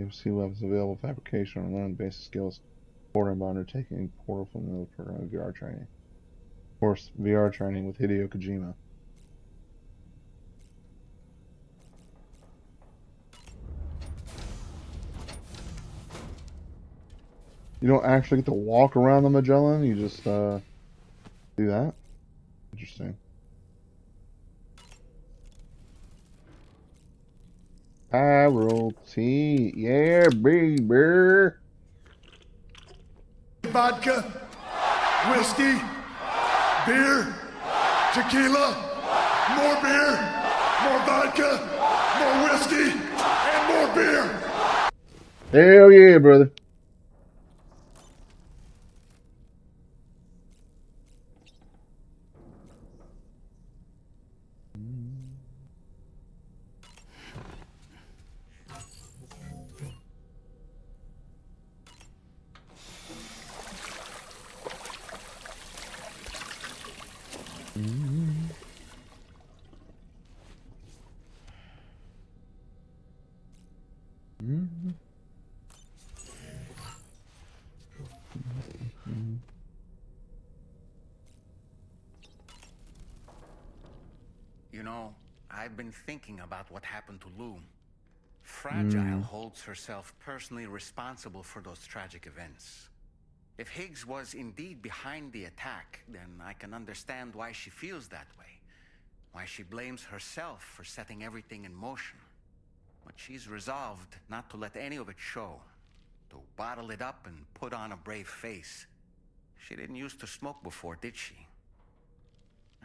EMC weapons available fabrication on learning basic skills. Porting by undertaking portal from the program of VR training. Of course, VR training with Hideokojima. You don't actually get to walk around the Magellan, you just do that? Interesting. Admiralty, yeah, baby. Vodka, whiskey, beer, tequila, more beer, more vodka, more whiskey, and more beer. Hell yeah, brother. You know, I've been thinking about what happened to Lou. Fragile holds herself personally responsible for those tragic events. If Higgs was indeed behind the attack, then I can understand why she feels that way. Why she blames herself for setting everything in motion. But she's resolved not to let any of it show. To bottle it up and put on a brave face. She didn't used to smoke before, did she?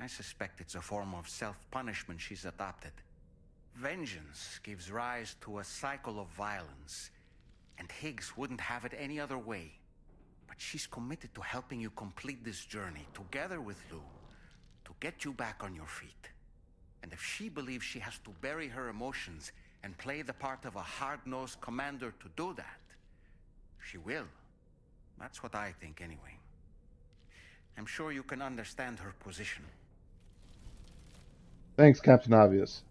I suspect it's a form of self-punishment she's adopted. Vengeance gives rise to a cycle of violence, and Higgs wouldn't have it any other way. But she's committed to helping you complete this journey, together with Lou, to get you back on your feet. And if she believes she has to bury her emotions and play the part of a hard-nosed commander to do that, she will. That's what I think anyway. I'm sure you can understand her position. Thanks, Captain Obvious.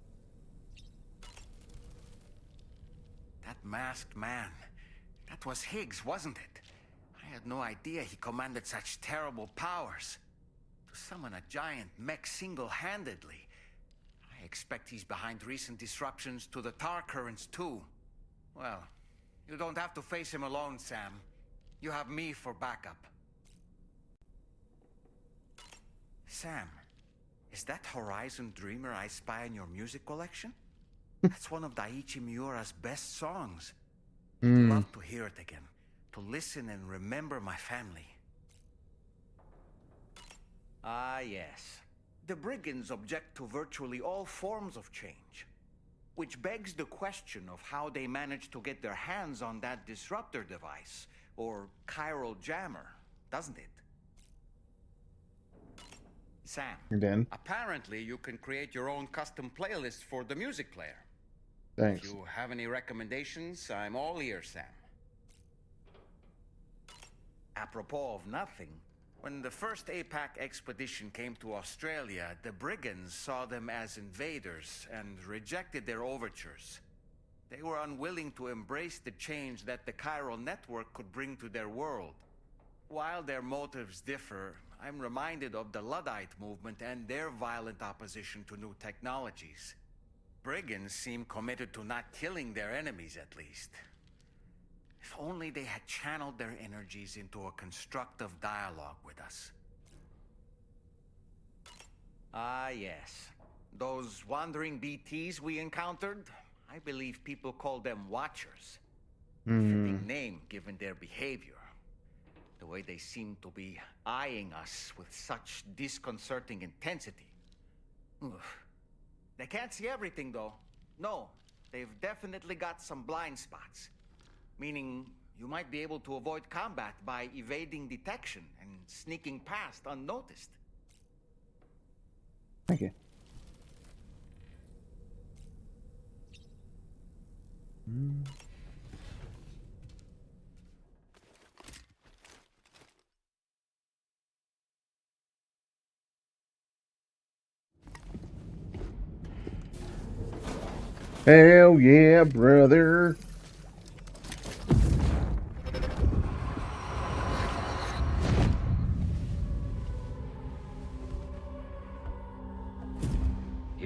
That masked man, that was Higgs, wasn't it? I had no idea he commanded such terrible powers. To summon a giant mech single-handedly. I expect he's behind recent disruptions to the tar currents too. Well, you don't have to face him alone, Sam. You have me for backup. Sam, is that Horizon Dreamer I spy in your music collection? That's one of Daiichi Miura's best songs. I'd love to hear it again, to listen and remember my family. Ah, yes. The brigands object to virtually all forms of change. Which begs the question of how they managed to get their hands on that disruptor device, or chiral jammer, doesn't it? Sam, Again. Apparently you can create your own custom playlist for the music player. Thanks. If you have any recommendations, I'm all ears, Sam. Apropos of nothing, when the first APAC expedition came to Australia, the brigands saw them as invaders and rejected their overtures. They were unwilling to embrace the change that the chiral network could bring to their world. While their motives differ, I'm reminded of the Luddite movement and their violent opposition to new technologies. Brigands seem committed to not killing their enemies, at least. If only they had channeled their energies into a constructive dialogue with us. Ah, yes. Those wandering BTs we encountered, I believe people call them Watchers. Fitting name given their behavior. The way they seem to be eyeing us with such disconcerting intensity. Oof. They can't see everything, though. No, they've definitely got some blind spots. Meaning, you might be able to avoid combat by evading detection and sneaking past unnoticed. Thank you. Hell yeah, brother.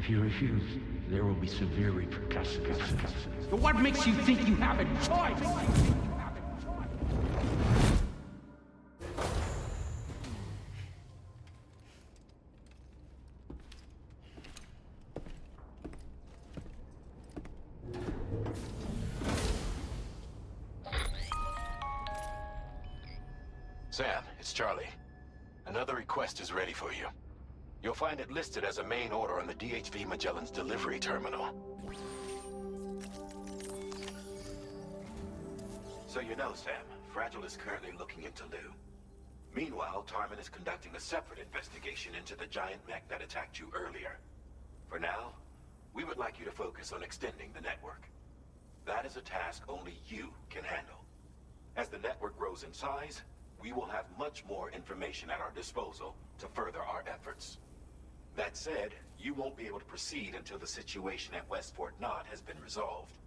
If you refuse, there will be severe repercussions. But what makes you think you have a choice? Sam, it's Charlie. Another request is ready for you. You'll find it listed as a main order on the DHV Magellan's delivery terminal. So you know, Sam, Fragile is currently looking into Lou. Meanwhile, Tarman is conducting a separate investigation into the giant mech that attacked you earlier. For now, we would like you to focus on extending the network. That is a task only you can handle. As the network grows in size, we will have much more information at our disposal to further our efforts. That said, you won't be able to proceed until the situation at West Fort Knott has been resolved.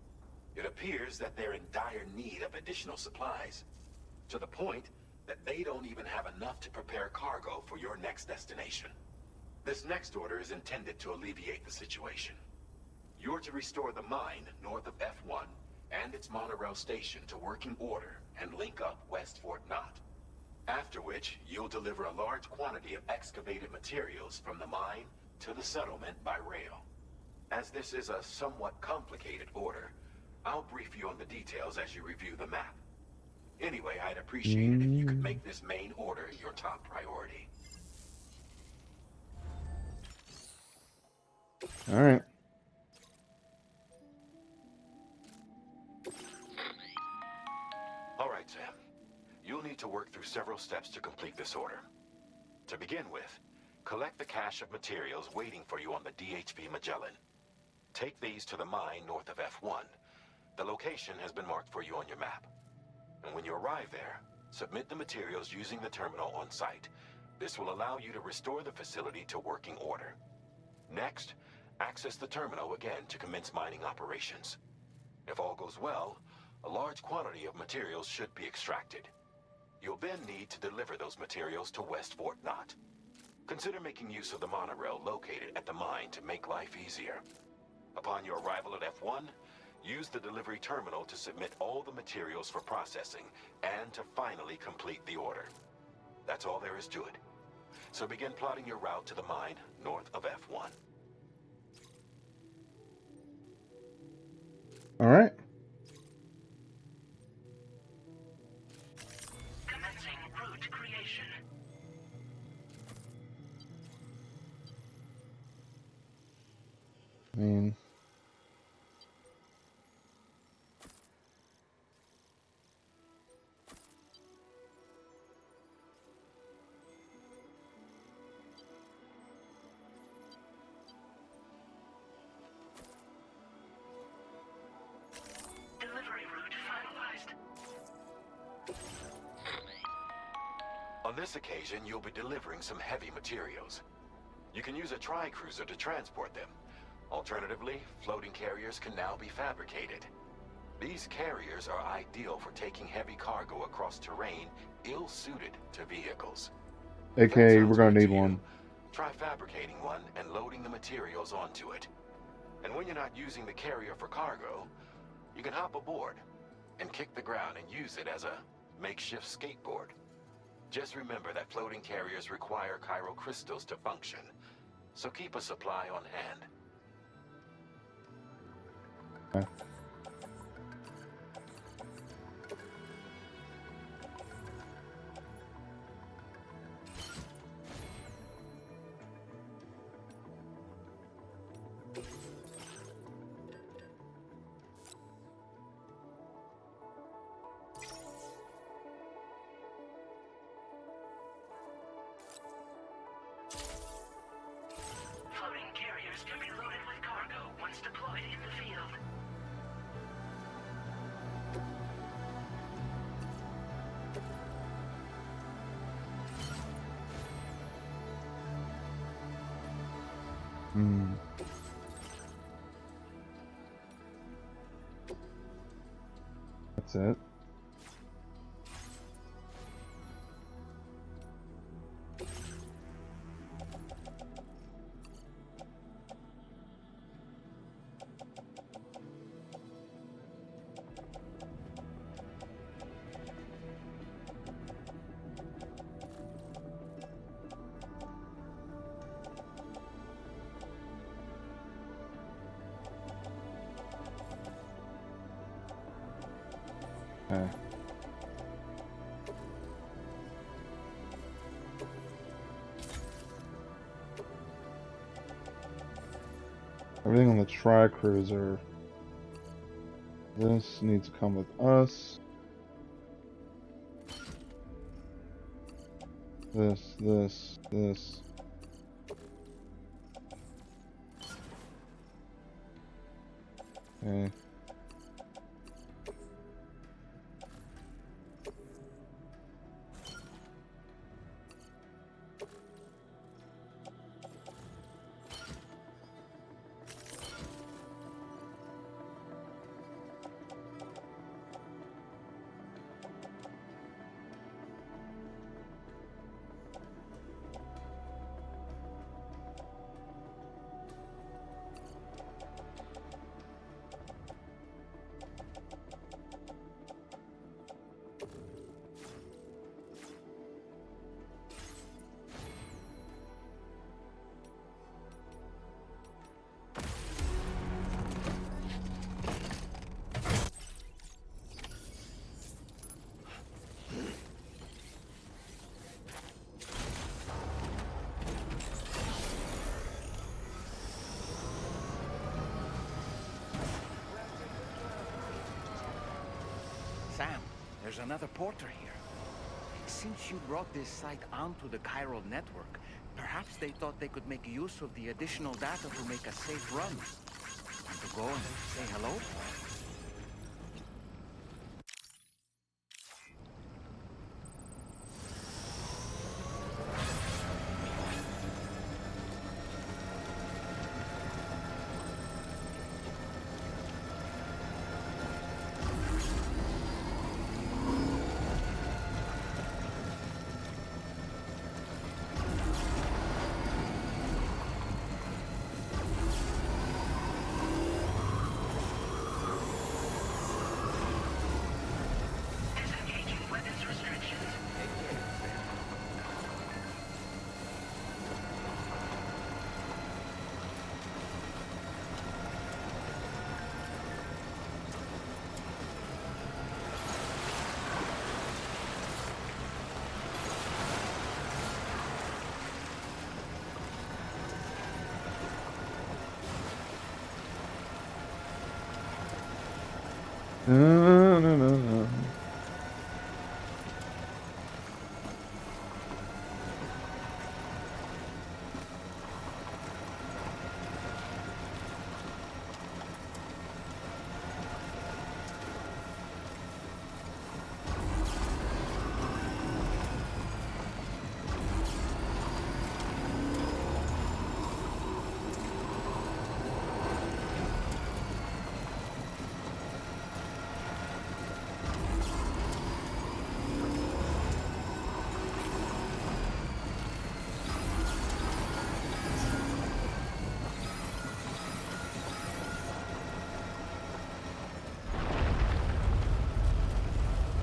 It appears that they're in dire need of additional supplies, to the point that they don't even have enough to prepare cargo for your next destination. This next order is intended to alleviate the situation. You're to restore the mine north of F1 and its monorail station to working order and link up West Fort Knott. After which, you'll deliver a large quantity of excavated materials from the mine to the settlement by rail. As this is a somewhat complicated order, I'll brief you on the details as you review the map. Anyway, I'd appreciate it if you could make this main order your top priority. All right. All right, Sam. You'll need to work through several steps to complete this order. To begin with, collect the cache of materials waiting for you on the DHV Magellan. Take these to the mine north of F1. The location has been marked for you on your map. And when you arrive there, submit the materials using the terminal on site. This will allow you to restore the facility to working order. Next, access the terminal again to commence mining operations. If all goes well, a large quantity of materials should be extracted. You'll then need to deliver those materials to West Fort Knott. Consider making use of the monorail located at the mine to make life easier. Upon your arrival at F1, use the delivery terminal to submit all the materials for processing and to finally complete the order. That's all there is to it. So begin plotting your route to the mine north of F1. All right. Commencing route creation. I mean, Delivery route finalized. On this occasion, you'll be delivering some heavy materials. You can use a tri-cruiser to transport them. Alternatively, floating carriers can now be fabricated. These carriers are ideal for taking heavy cargo across terrain ill-suited to vehicles. AKA, we're gonna need one. Try fabricating one and loading the materials onto it. And when you're not using the carrier for cargo, you can hop aboard and kick the ground and use it as a makeshift skateboard. Just remember that floating carriers require chiral crystals to function, so keep a supply on hand. Okay. Floating carriers can be loaded with cargo once deployed in the field. That's it. Okay. Everything on the tri-cruiser. This needs to come with us. This. Okay. Sam, there's another porter here. Since you brought this site onto the chiral network, perhaps they thought they could make use of the additional data to make a safe run. Want to go and say hello? No.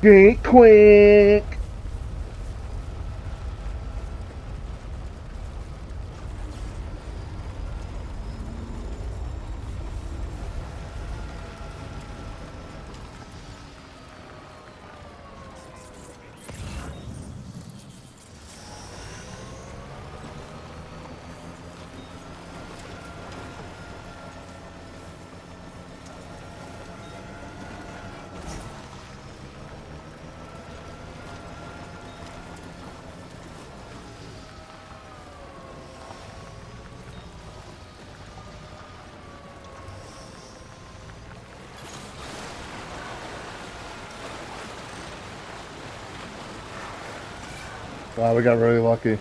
Get quick! Wow, we got really lucky.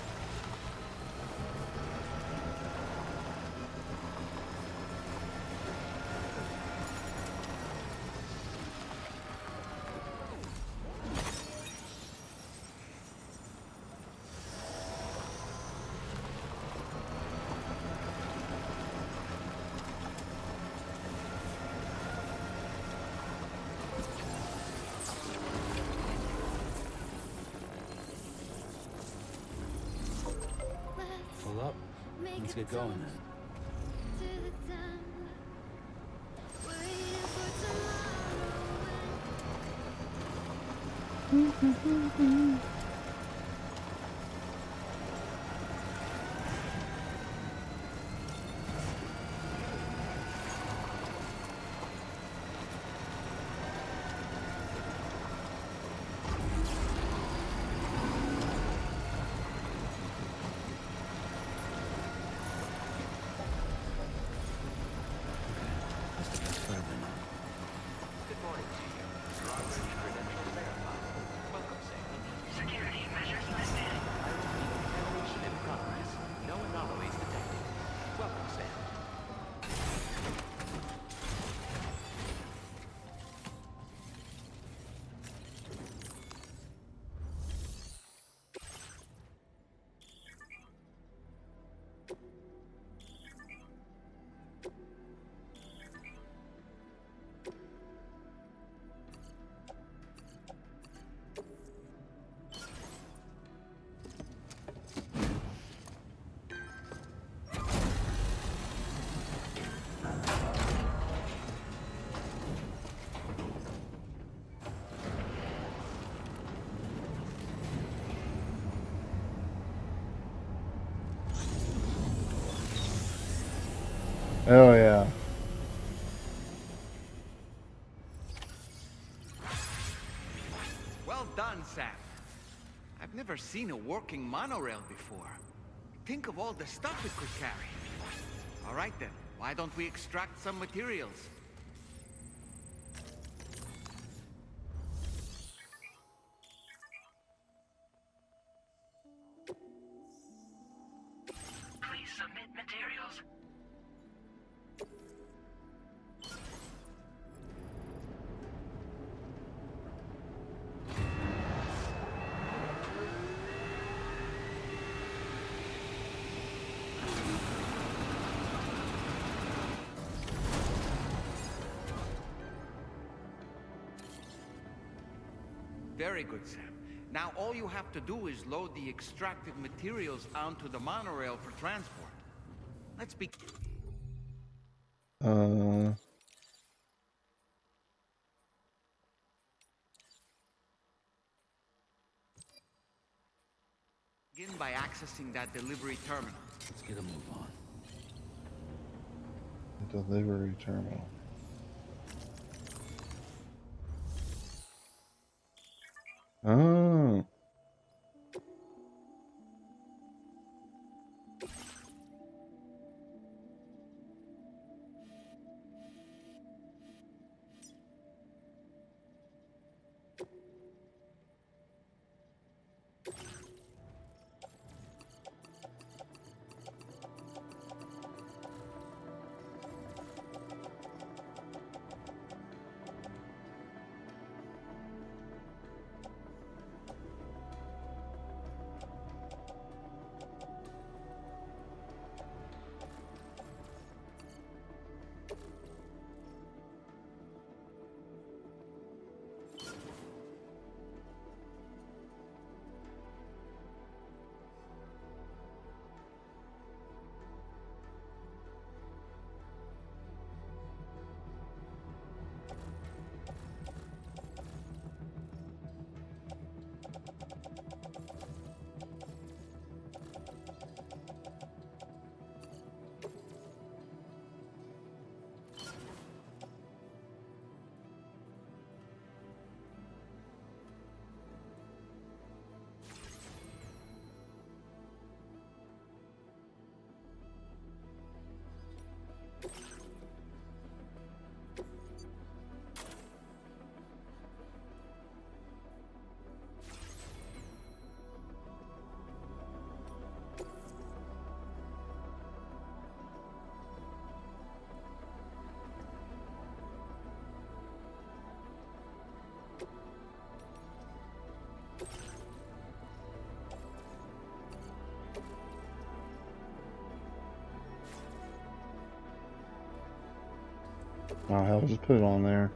Pull up. Let's get going then. Security measures lifted. Evolution in progress. No anomalies detected. Welcome, Sam. Oh yeah. Well done, Sam. I've never seen a working monorail before. Think of all the stuff it could carry. All right then, why don't we extract some materials? Please submit materials. Very good, Sam. Now all you have to do is load the extracted materials onto the monorail for transport. Let's be... Begin by accessing that delivery terminal. Let's get a move on. Delivery terminal. Oh. Oh hell, just put it on there.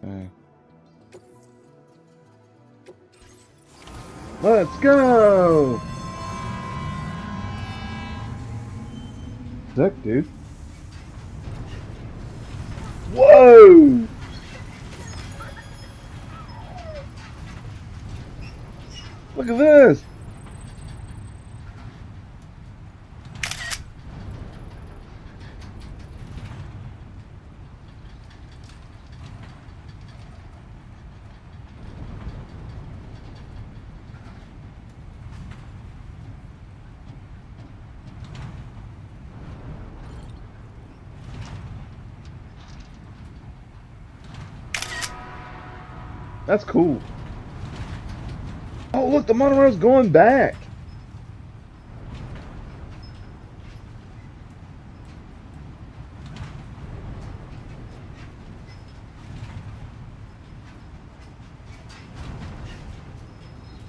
Okay. Let's go! sick, dude. Whoa! Look at this! That's cool. Oh, look, the monorail's going back.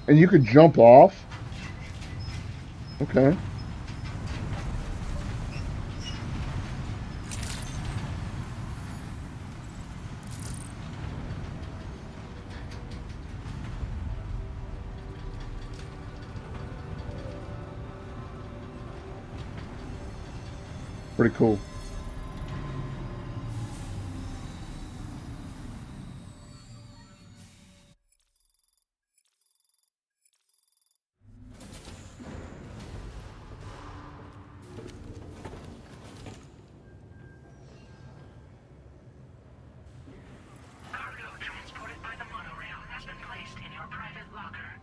And you could jump off? Okay. Pretty cool. Cargo transported by the monorail has been placed in your private locker.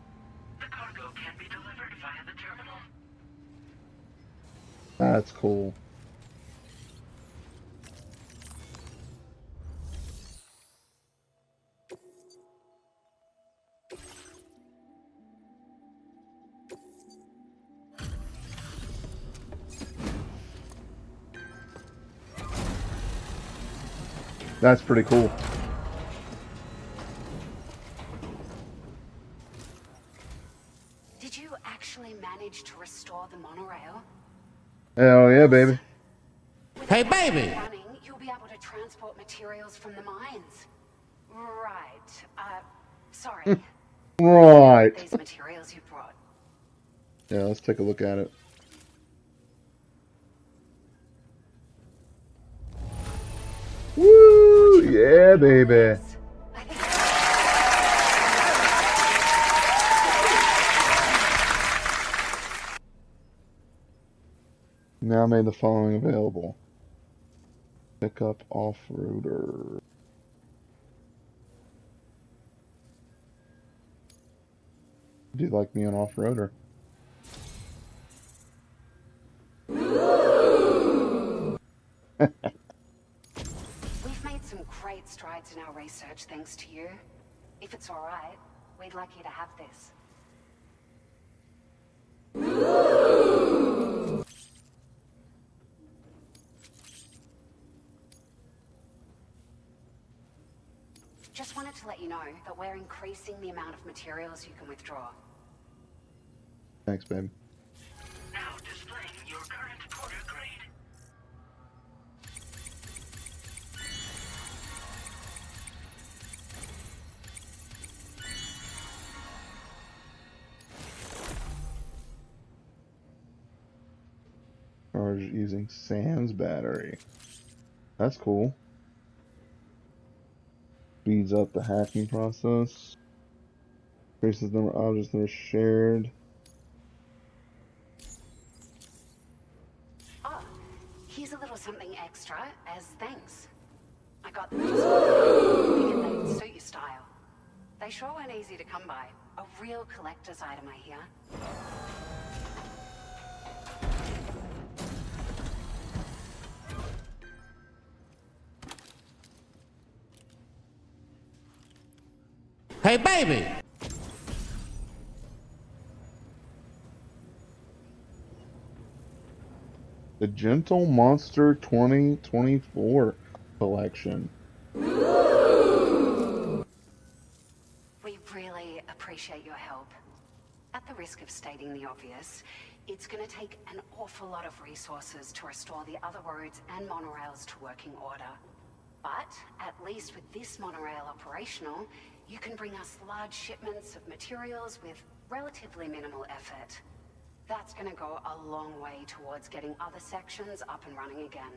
The cargo can be delivered via the terminal. That's cool. That's pretty cool. Did you actually manage to restore the monorail? Hell yeah, baby. Hey, baby! Running, you'll be able to transport materials from the mines. Right. Sorry. Right. These materials you brought. Yeah, let's take a look at it. Woo! Yeah, baby. Now made the following available. Pick up off-roader. Do you like me an off-roader? We've made some great strides in our research thanks to you. If it's alright, we'd like you to have this. Just wanted to let you know that we're increasing the amount of materials you can withdraw. Thanks, babe. Now displaying your current porter grade. Charge using Sam's battery. That's cool. Speeds up the hacking process. Increases the number of objects that are shared. Oh, here's a little something extra as thanks. I got them just for you. Figured they'd suit your style. They sure weren't easy to come by. A real collector's item, I hear. Hey, baby! The Gentle Monster 2024 collection. We really appreciate your help. At the risk of stating the obvious, it's going to take an awful lot of resources to restore the other roads and monorails to working order. But at least with this monorail operational, you can bring us large shipments of materials with relatively minimal effort. That's gonna go a long way towards getting other sections up and running again.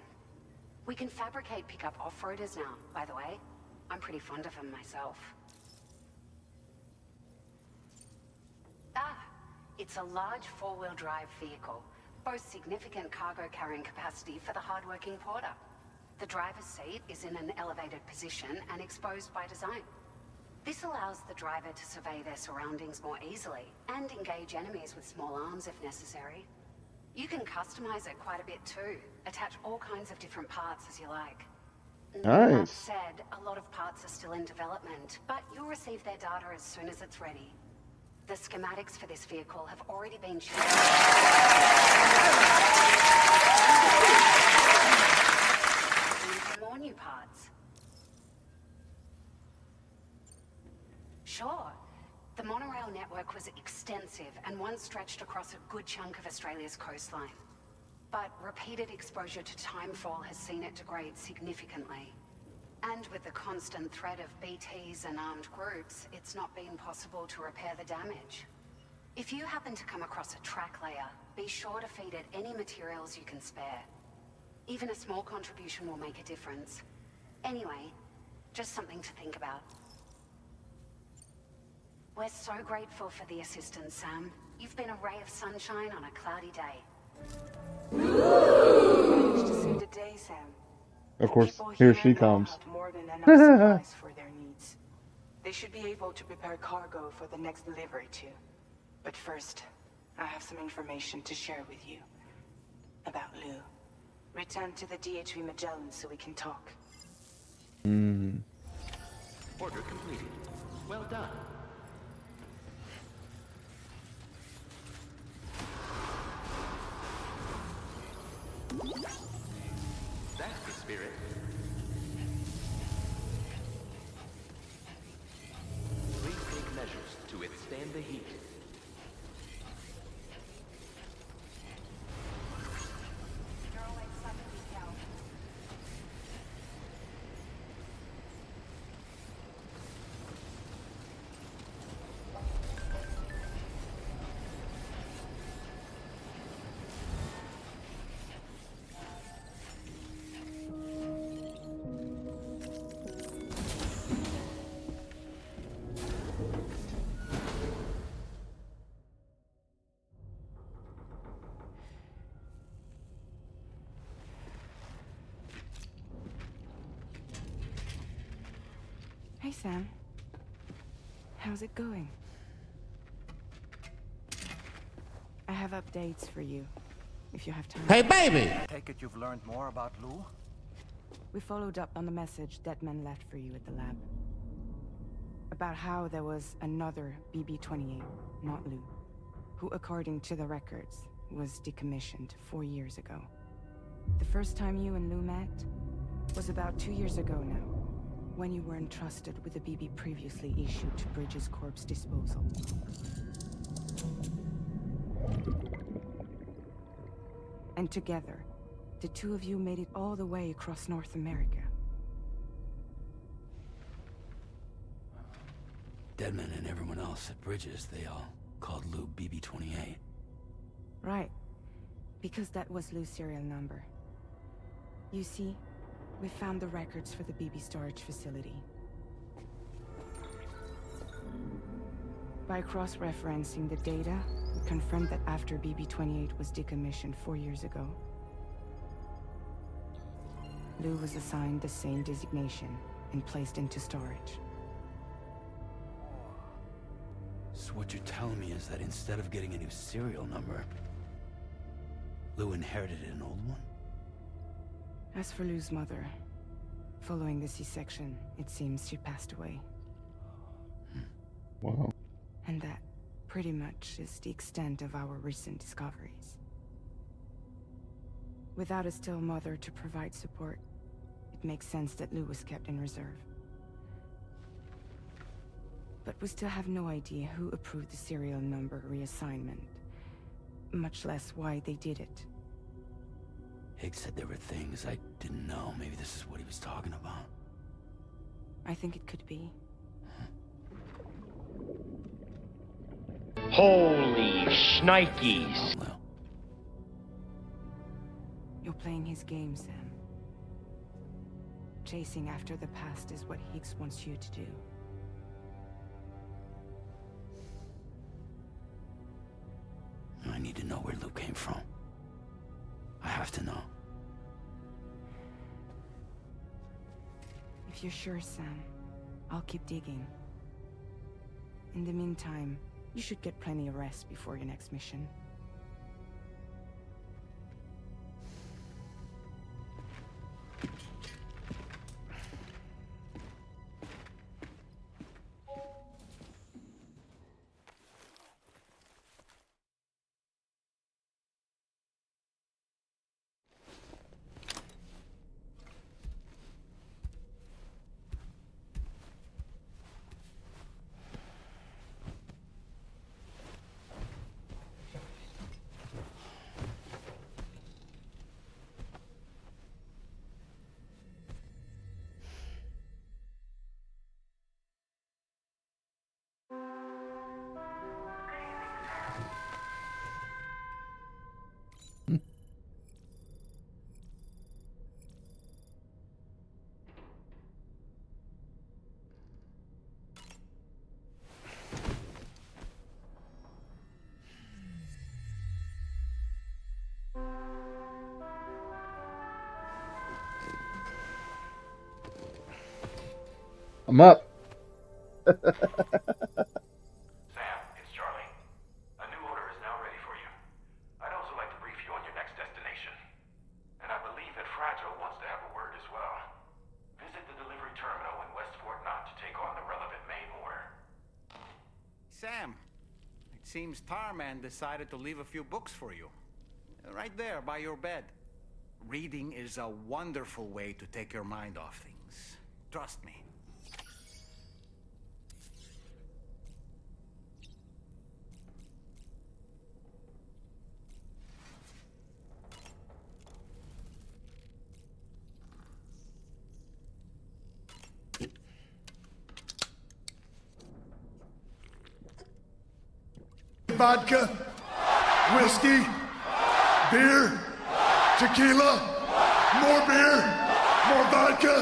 We can fabricate pickup off-roaders now, by the way. I'm pretty fond of them myself. Ah, it's a large four-wheel drive vehicle. Boasts significant cargo carrying capacity for the hard-working porter. The driver's seat is in an elevated position and exposed by design. This allows the driver to survey their surroundings more easily and engage enemies with small arms if necessary. You can customize it quite a bit too. Attach all kinds of different parts as you like. Nice. That said, a lot of parts are still in development, but you'll receive their data as soon as it's ready. The schematics for this vehicle have already been shared. More new parts. Sure. The monorail network was extensive and once stretched across a good chunk of Australia's coastline. But repeated exposure to timefall has seen it degrade significantly. And with the constant threat of BTs and armed groups, it's not been possible to repair the damage. If you happen to come across a track layer, be sure to feed it any materials you can spare. Even a small contribution will make a difference. Anyway, just something to think about. We're so grateful for the assistance, Sam. You've been a ray of sunshine on a cloudy day. Managed to save the day, Sam. Of course, People here here she now comes. have more than enough supplies for their needs. They should be able to prepare cargo for the next delivery too. But first, I have some information to share with you. About Lou. Return to the DHV Magellan so we can talk. Order completed. Well done. That's the spirit. Please take measures to withstand the heat. Hey, Sam. How's it going? I have updates for you, if you have time. Hey, baby! Take it you've learned more about Lou? We followed up on the message Deadman left for you at the lab. About how there was another BB-28, not Lou, who, according to the records, was decommissioned 4 years ago. The first time you and Lou met was about 2 years ago now, when you were entrusted with the BB previously issued to Bridges Corp's disposal. And together, the two of you made it all the way across North America. Deadman and everyone else at Bridges, they all called Lou BB-28. Right. Because that was Lou's serial number. You see, we found the records for the BB storage facility. By cross-referencing the data, we confirmed that after BB-28 was decommissioned 4 years ago, Lou was assigned the same designation and placed into storage. So what you're telling me is that instead of getting a new serial number, Lou inherited an old one? As for Lou's mother, following the C-section, it seems she passed away. Wow. And that, pretty much, is the extent of our recent discoveries. Without a still mother to provide support, it makes sense that Lou was kept in reserve. But we still have no idea who approved the serial number reassignment, much less why they did it. Higgs said there were things I didn't know. Maybe this is what he was talking about. I think it could be. Holy shnikes. You're playing his game, Sam. Chasing after the past is what Higgs wants you to do. I need to know where Luke came from. I have to know. If you're sure, Sam, I'll keep digging. In the meantime, you should get plenty of rest before your next mission. I'm up. Sam, it's Charlie. A new order is now ready for you. I'd also like to brief you on your next destination. And I believe that Fragile wants to have a word as well. Visit the delivery terminal in West Fort Knott to take on the relevant main order. Sam, it seems Tarman decided to leave a few books for you. Right there by your bed. Reading is a wonderful way to take your mind off things. Trust me. Vodka, whiskey, beer, tequila, more beer, more vodka,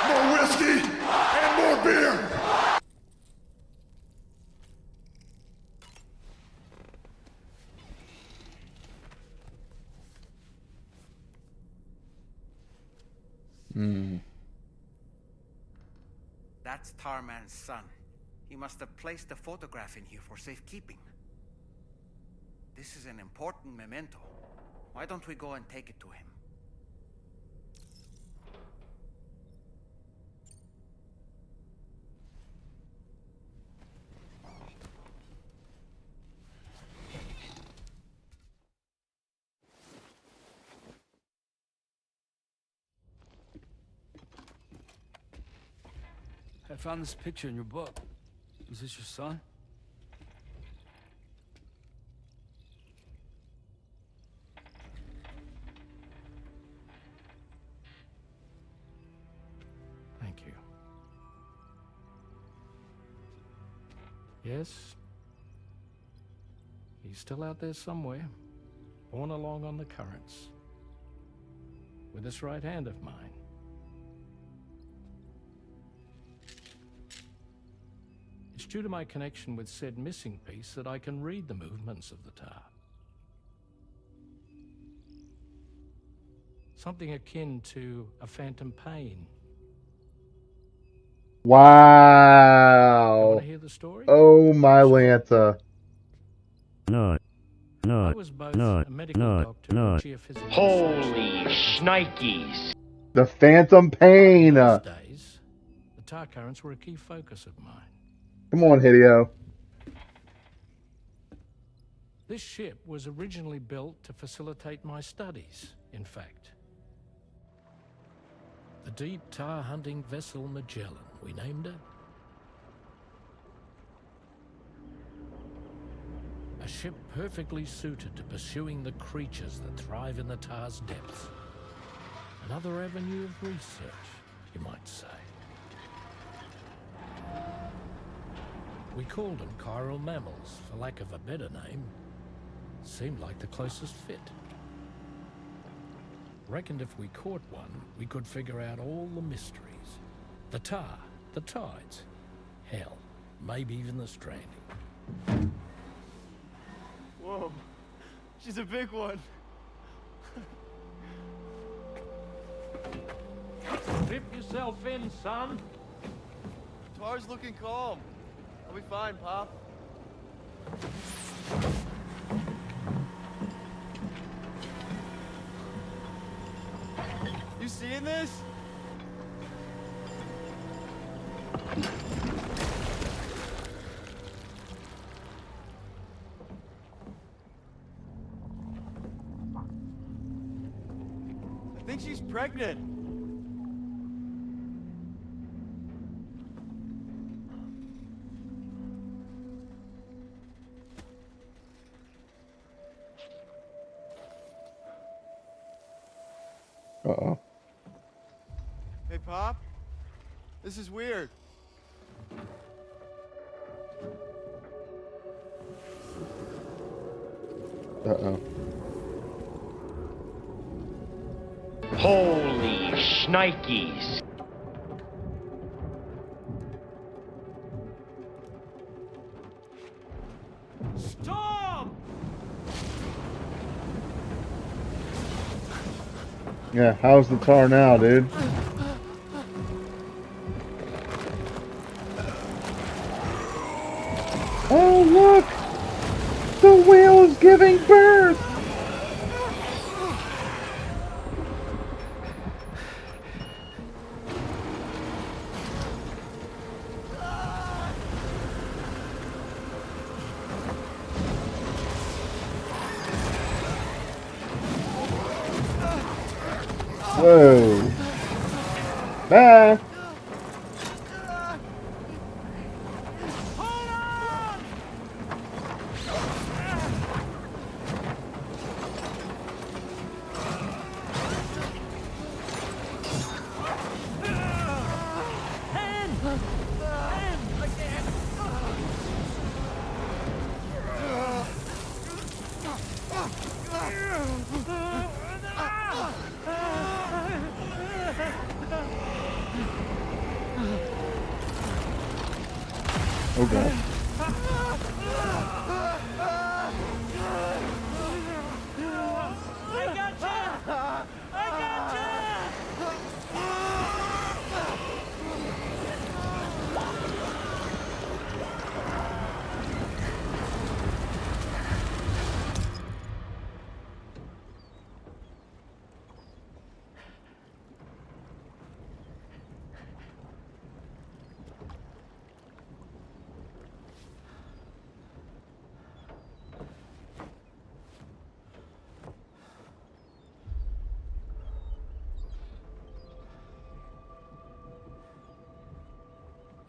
more whiskey, and more beer. That's Tarman's son. He must have placed a photograph in here for safekeeping. This is an important memento. Why don't we go and take it to him? I found this picture in your book. Is this your son? Thank you. Yes. He's still out there somewhere, borne along on the currents, with this right hand of mine. It's due to my connection with said missing piece that I can read the movements of the tar. Something akin to a phantom pain. Wow. You want to hear the story? Oh my Lanta. No. I was both a medical doctor and geophysical Holy shnikes. The phantom pain. In those days, the tar currents were a key focus of mine. Come on, Hideo. This ship was originally built to facilitate my studies, in fact. The deep tar hunting vessel Magellan, we named it. A ship perfectly suited to pursuing the creatures that thrive in the tar's depths. Another avenue of research, you might say. We called them chiral mammals, for lack of a better name. Seemed like the closest fit. Reckoned if we caught one, we could figure out all the mysteries. The tar, the tides, hell, maybe even the stranding. Whoa, she's a big one. Dip yourself in, son. Tar's looking calm. I'll be fine, Pop. You seeing this? I think she's pregnant. Uh-oh. Hey, Pop. This is weird. Uh-oh. Holy shnikes. Storm! Yeah, how's the tar now, dude? Oh, look! The whale is giving birth! Whoa. Bye. Oh god. I gotcha! I gotcha!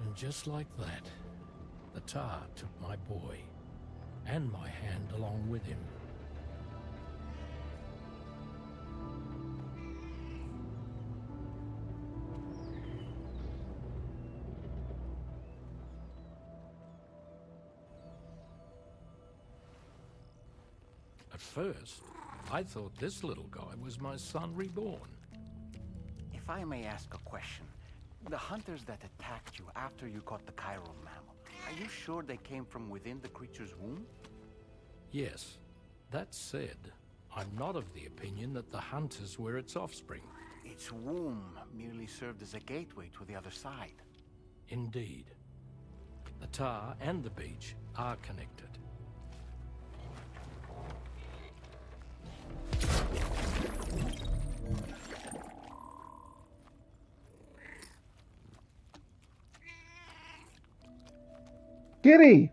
And just like that, the tar took my boy, and my hand along with him. At first, I thought this little guy was my son reborn. If I may ask a question, the hunters that attacked you after you caught the chiral mammal, are you sure they came from within the creature's womb? Yes. That said, I'm not of the opinion that the hunters were its offspring. Its womb merely served as a gateway to the other side. Indeed. The tar and the beach are connected. Kitty!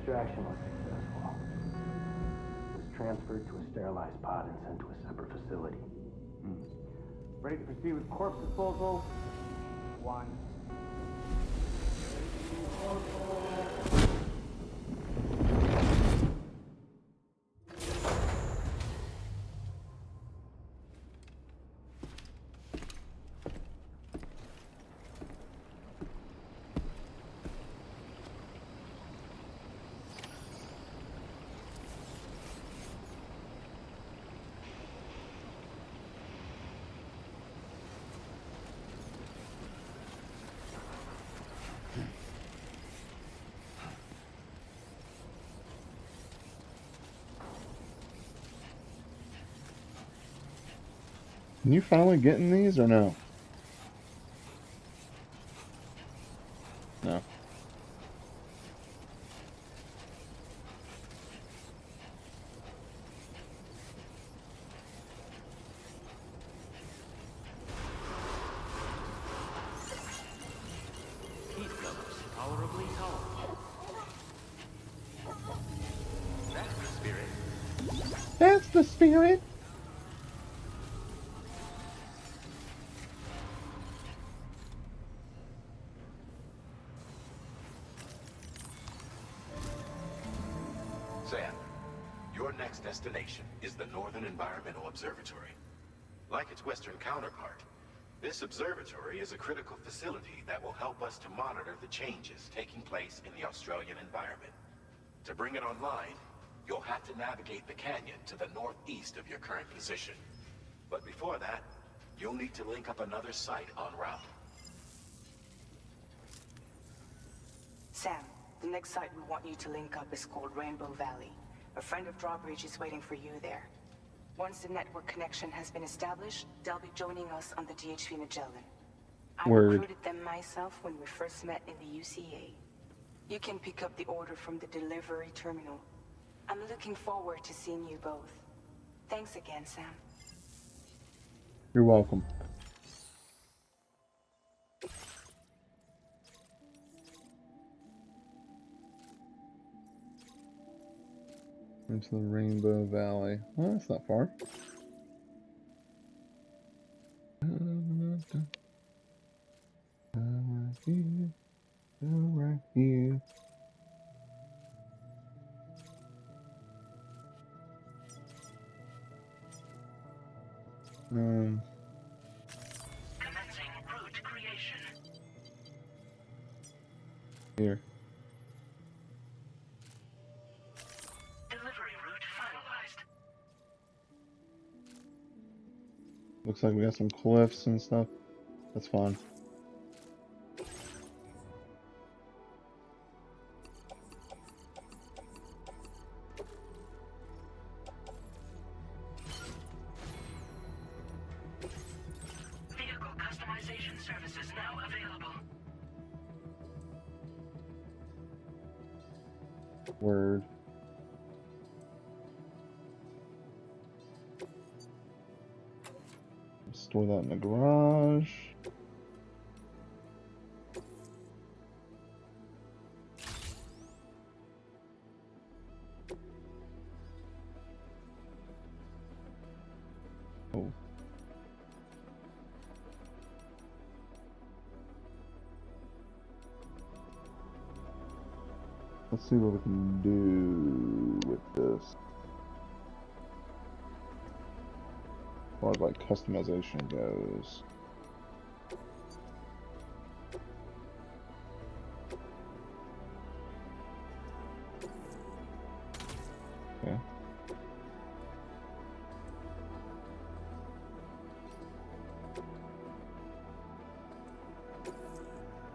extraction was successful. It was transferred to a sterilized pod and sent to a separate facility. Ready to proceed with corpse disposal? 1. Can you finally get in these or no? No. Heat levels tolerably tolerable. That's the spirit. That's the spirit. Sam, your next destination is the Northern Environmental Observatory. Like its western counterpart, this observatory is a critical facility that will help us to monitor the changes taking place in the Australian environment. To bring it online, you'll have to navigate the canyon to the northeast of your current position. But before that, you'll need to link up another site en route. Sam, the next site we want you to link up is called Rainbow Valley. A friend of Drawbridge is waiting for you there. Once the network connection has been established, they'll be joining us on the DHV Magellan. I Word. recruited them myself when we first met in the UCA. You can pick up the order from the delivery terminal. I'm looking forward to seeing you both. Thanks again, Sam. You're welcome. Into the Rainbow Valley. Well, that's not far. Right here. Right here. Commencing route creation. Here. Delivery route finalized. Looks like we got some cliffs and stuff. That's fine. Vehicle customization services now available. Word. Store that in the garage. Oh. Let's see what we can do with this. As far as like customization goes. Okay.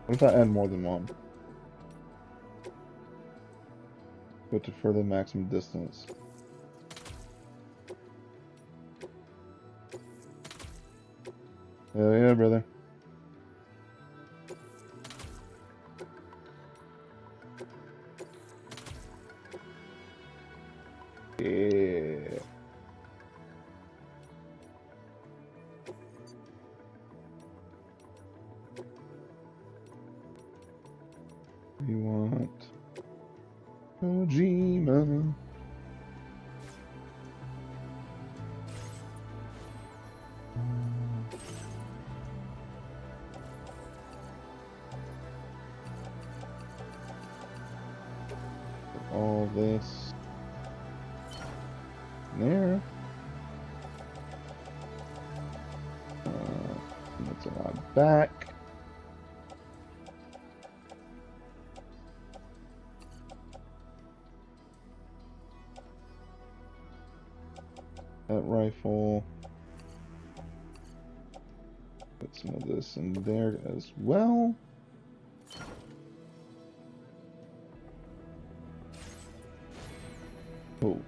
What if I add more than one? Go to further maximum distance. Hell yeah, brother. Yeah. We want Kojima. All this there. That's a lot back. That rifle. Put some of this in there as well. Oh.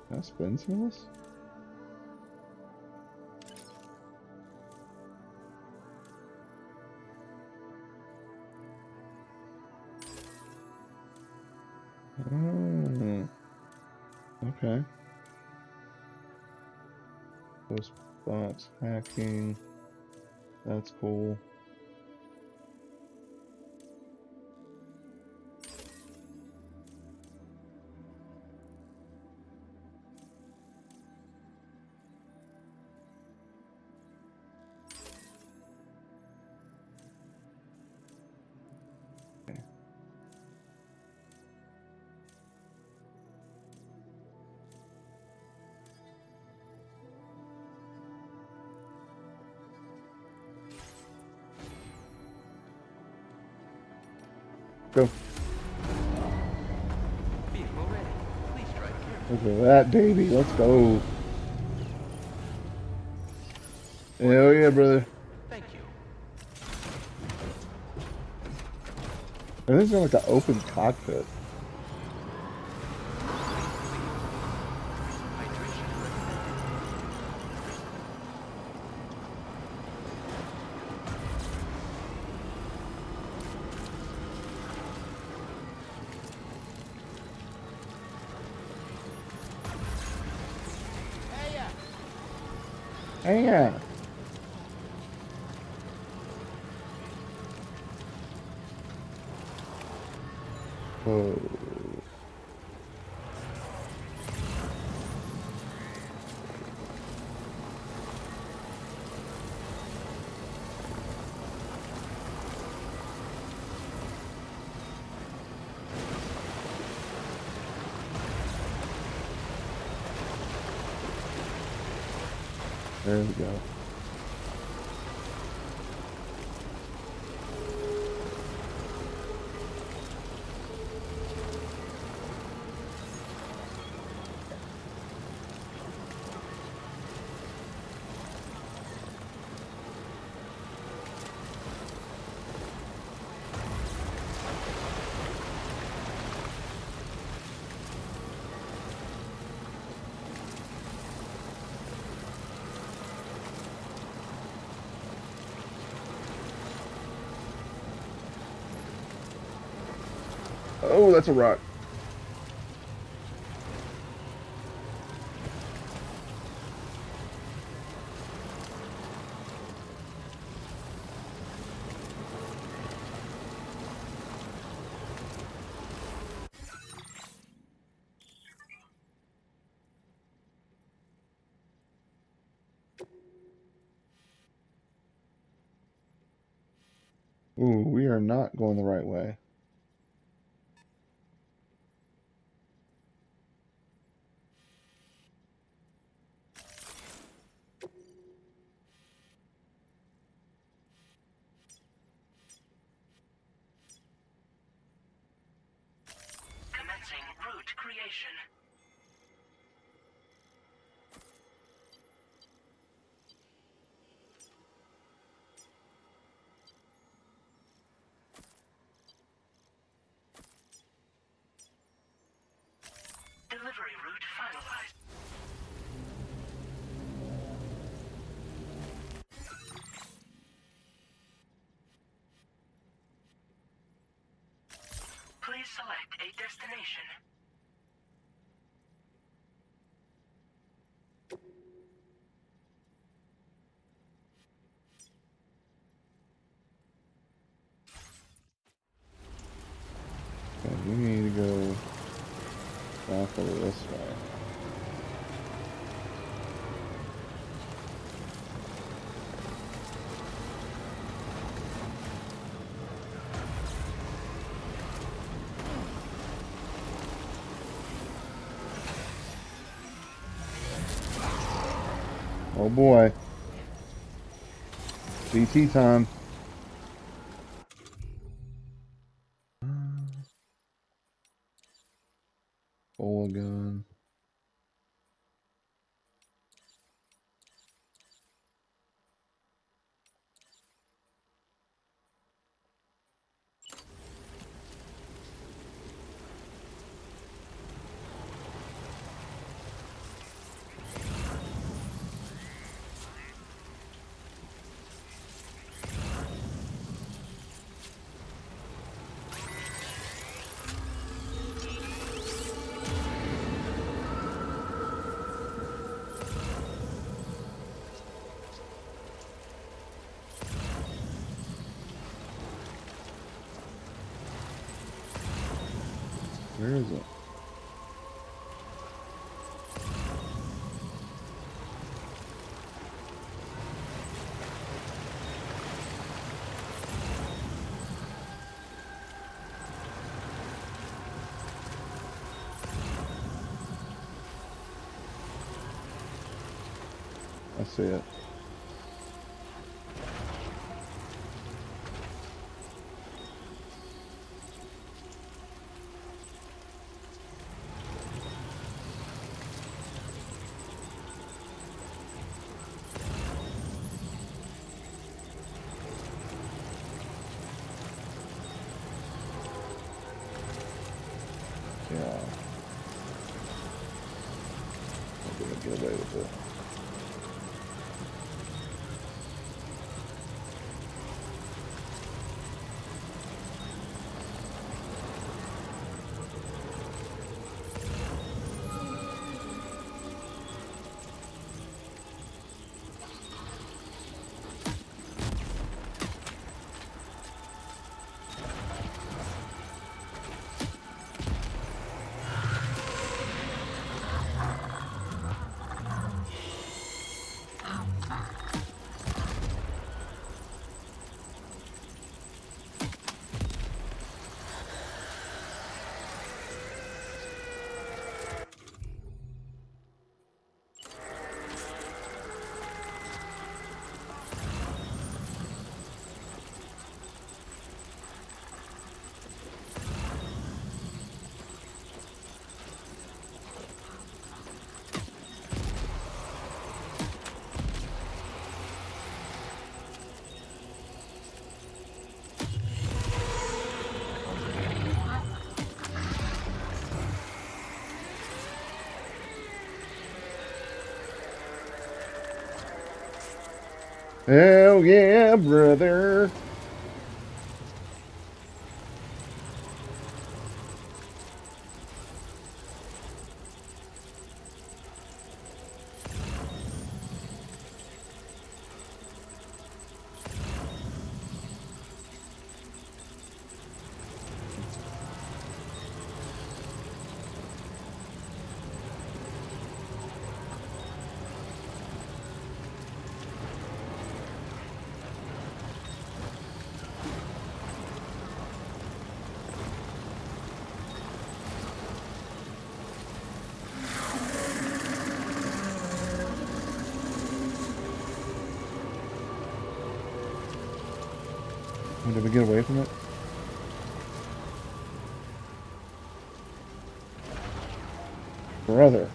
Can I spin some of this? Oh. Okay. Those bots hacking. That's cool. Go. Vehicle ready. Please drive carefully. Look at that baby. Let's go. Hell yeah, brother. Thank you. And this is like an open cockpit. Yeah. Oh. There we go. Oh, that's a rock. Ooh, we are not going the right way. Commencing route creation. Delivery route finalized. Please select a destination. Okay, we need to go back over this way. Oh boy. BT time. Pull a gun. Where is it? I see it. Yeah. I'm gonna get away with it. Hell yeah, brother. Did we get away from it? Brother.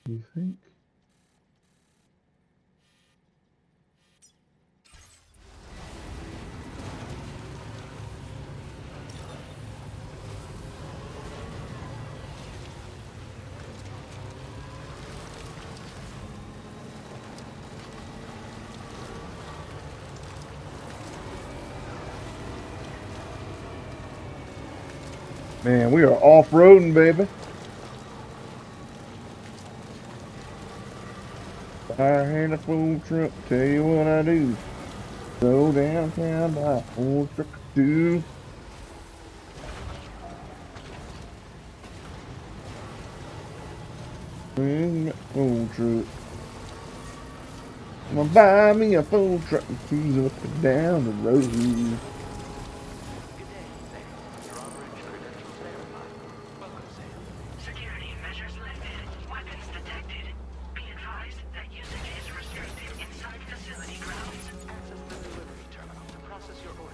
You think? Man, we are off-roading, baby. Fire hand a full truck, tell you what I do. Go downtown, buy a full truck or two. Bring me a full truck. I'm gonna buy me a full truck and cruise up and down the road. Security measures lifted. Weapons detected. Be advised that usage is restricted inside facility grounds. Access the delivery terminal to process your order.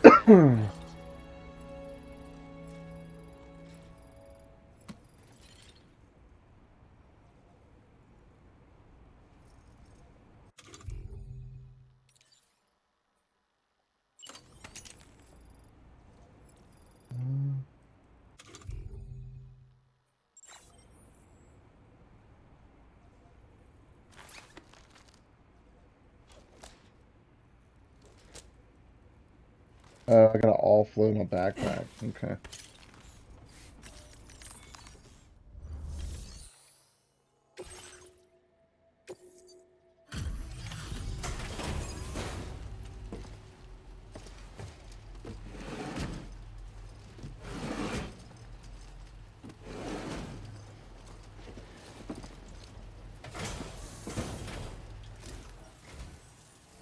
I gotta offload my backpack. Okay.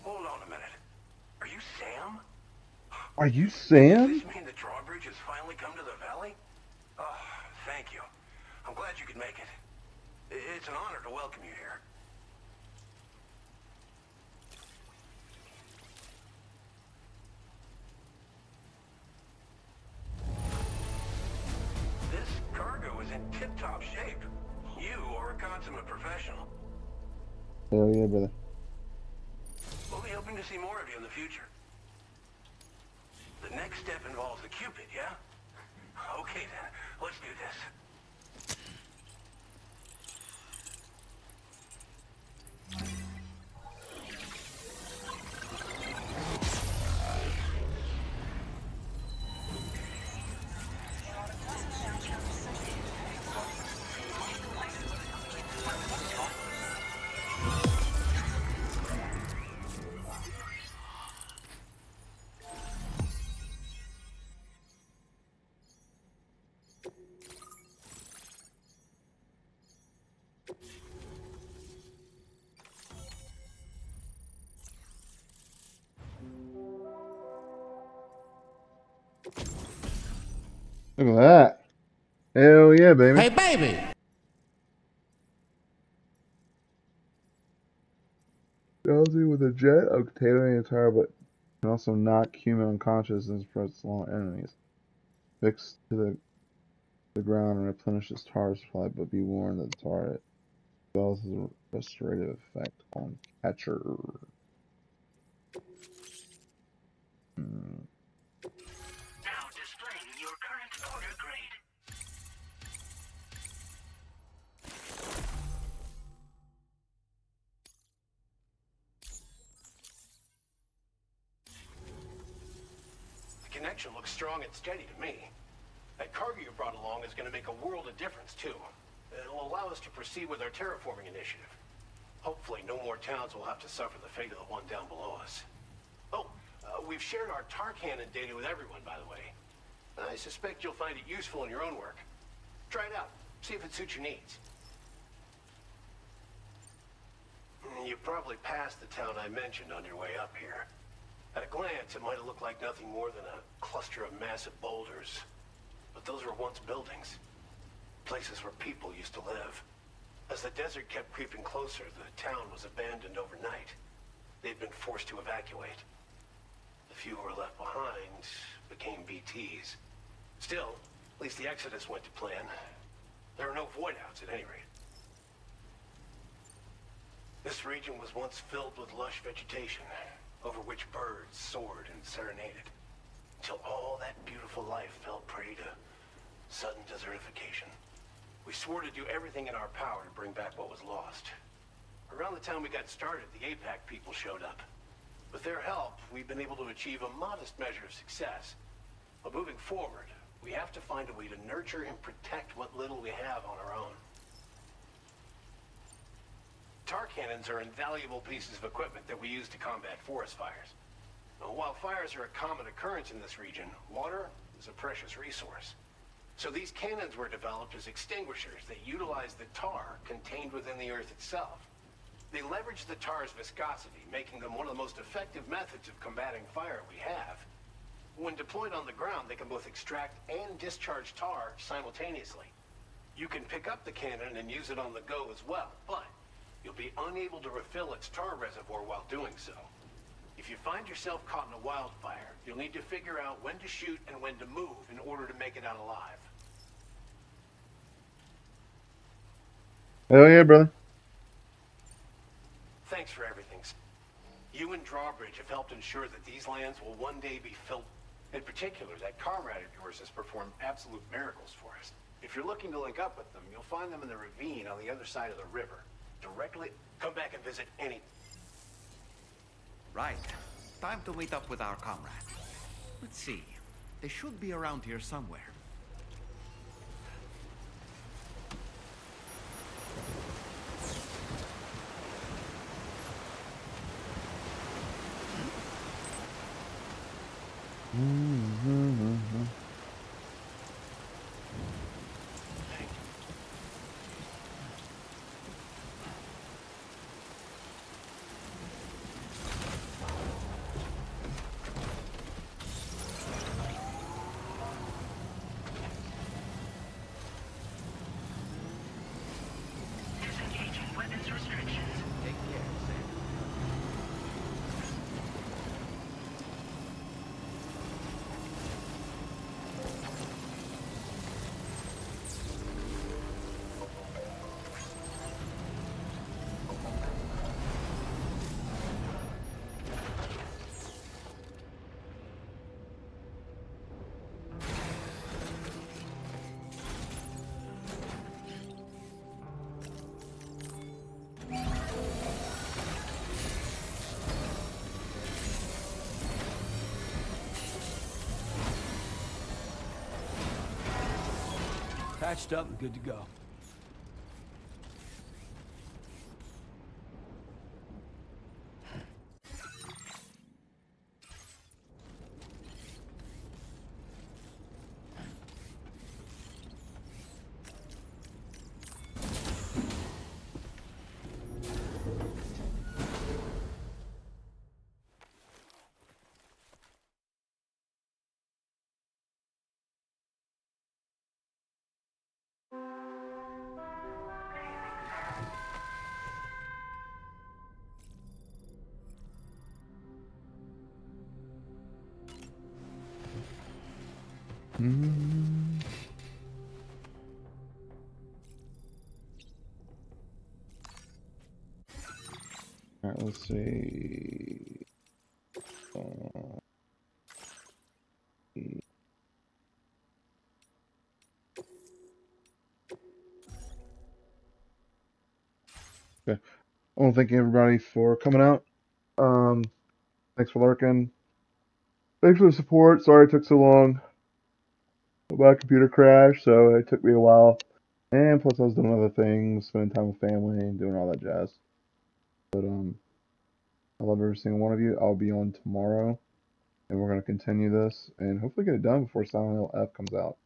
Hold on a minute. Are you Sam? Are you Does Sam? this mean the drawbridge has finally come to the valley? Oh, thank you. I'm glad you could make it. It's an honor to welcome you here. This cargo is in tip-top shape. You are a consummate professional. Hell yeah, brother. We'll be hoping to see more of you in the future. The next step involves the Cupid, yeah? Okay then, let's do this. Look at that. Hell yeah, baby. Hey, baby! Chelsea with a jet, a potato in the tire, but can also knock human unconscious and spread along enemies. Fixed to the ground and replenish its tar supply, but be warned that the tar spells has a restorative effect on catcher. Now displaying your current order grade. The connection looks strong and steady to me. That cargo you brought along is going to make a world of difference, too. It'll allow us to proceed with our terraforming initiative. Hopefully, no more towns will have to suffer the fate of the one down below us. Oh, we've shared our tar cannon data with everyone, by the way. I suspect you'll find it useful in your own work. Try it out. See if it suits your needs. You probably passed the town I mentioned on your way up here. At a glance, it might have looked like nothing more than a cluster of massive boulders. But those were once buildings. Places where people used to live. As the desert kept creeping closer, the town was abandoned overnight. They'd been forced to evacuate. The few who were left behind became BTs. Still, at least the exodus went to plan. There are no void-outs at any rate. This region was once filled with lush vegetation, over which birds soared and serenaded, until all that beautiful life fell prey to sudden desertification. We swore to do everything in our power to bring back what was lost. Around the time we got started, the APAC people showed up. With their help, we've been able to achieve a modest measure of success. But moving forward, We have to find a way to nurture and protect what little we have on our own. Tar cannons are invaluable pieces of equipment that we use to combat forest fires. Now, while fires are a common occurrence in this region, water is a precious resource. So these cannons were developed as extinguishers that utilize the tar contained within the earth itself. They leverage the tar's viscosity, making them one of the most effective methods of combating fire we have. When deployed on the ground, they can both extract and discharge tar simultaneously. You can pick up the cannon and use it on the go as well, but you'll be unable to refill its tar reservoir while doing so. If you find yourself caught in a wildfire, you'll need to figure out when to shoot and when to move in order to make it out alive. Hell yeah, brother. Thanks for everything. You and Drawbridge have helped ensure that these lands will one day be filled. In particular, that comrade of yours has performed absolute miracles for us. If you're looking to link up with them, you'll find them in the ravine on the other side of the river. Directly, come back and visit any... Right. Time to meet up with our comrade. Let's see. They should be around here somewhere. Disengaging weapons restrictions. Take care, Sam. Patched up and good to go. Alright, let's see. Okay. I want to thank everybody for coming out. Thanks for lurking. Thanks for the support. Sorry it took so long. My computer crashed, so it took me a while. And plus I was doing other things, spending time with family and doing all that jazz. But I love every single one of you. I'll be on tomorrow, and we're gonna continue this and hopefully get it done before Silent Hill F comes out.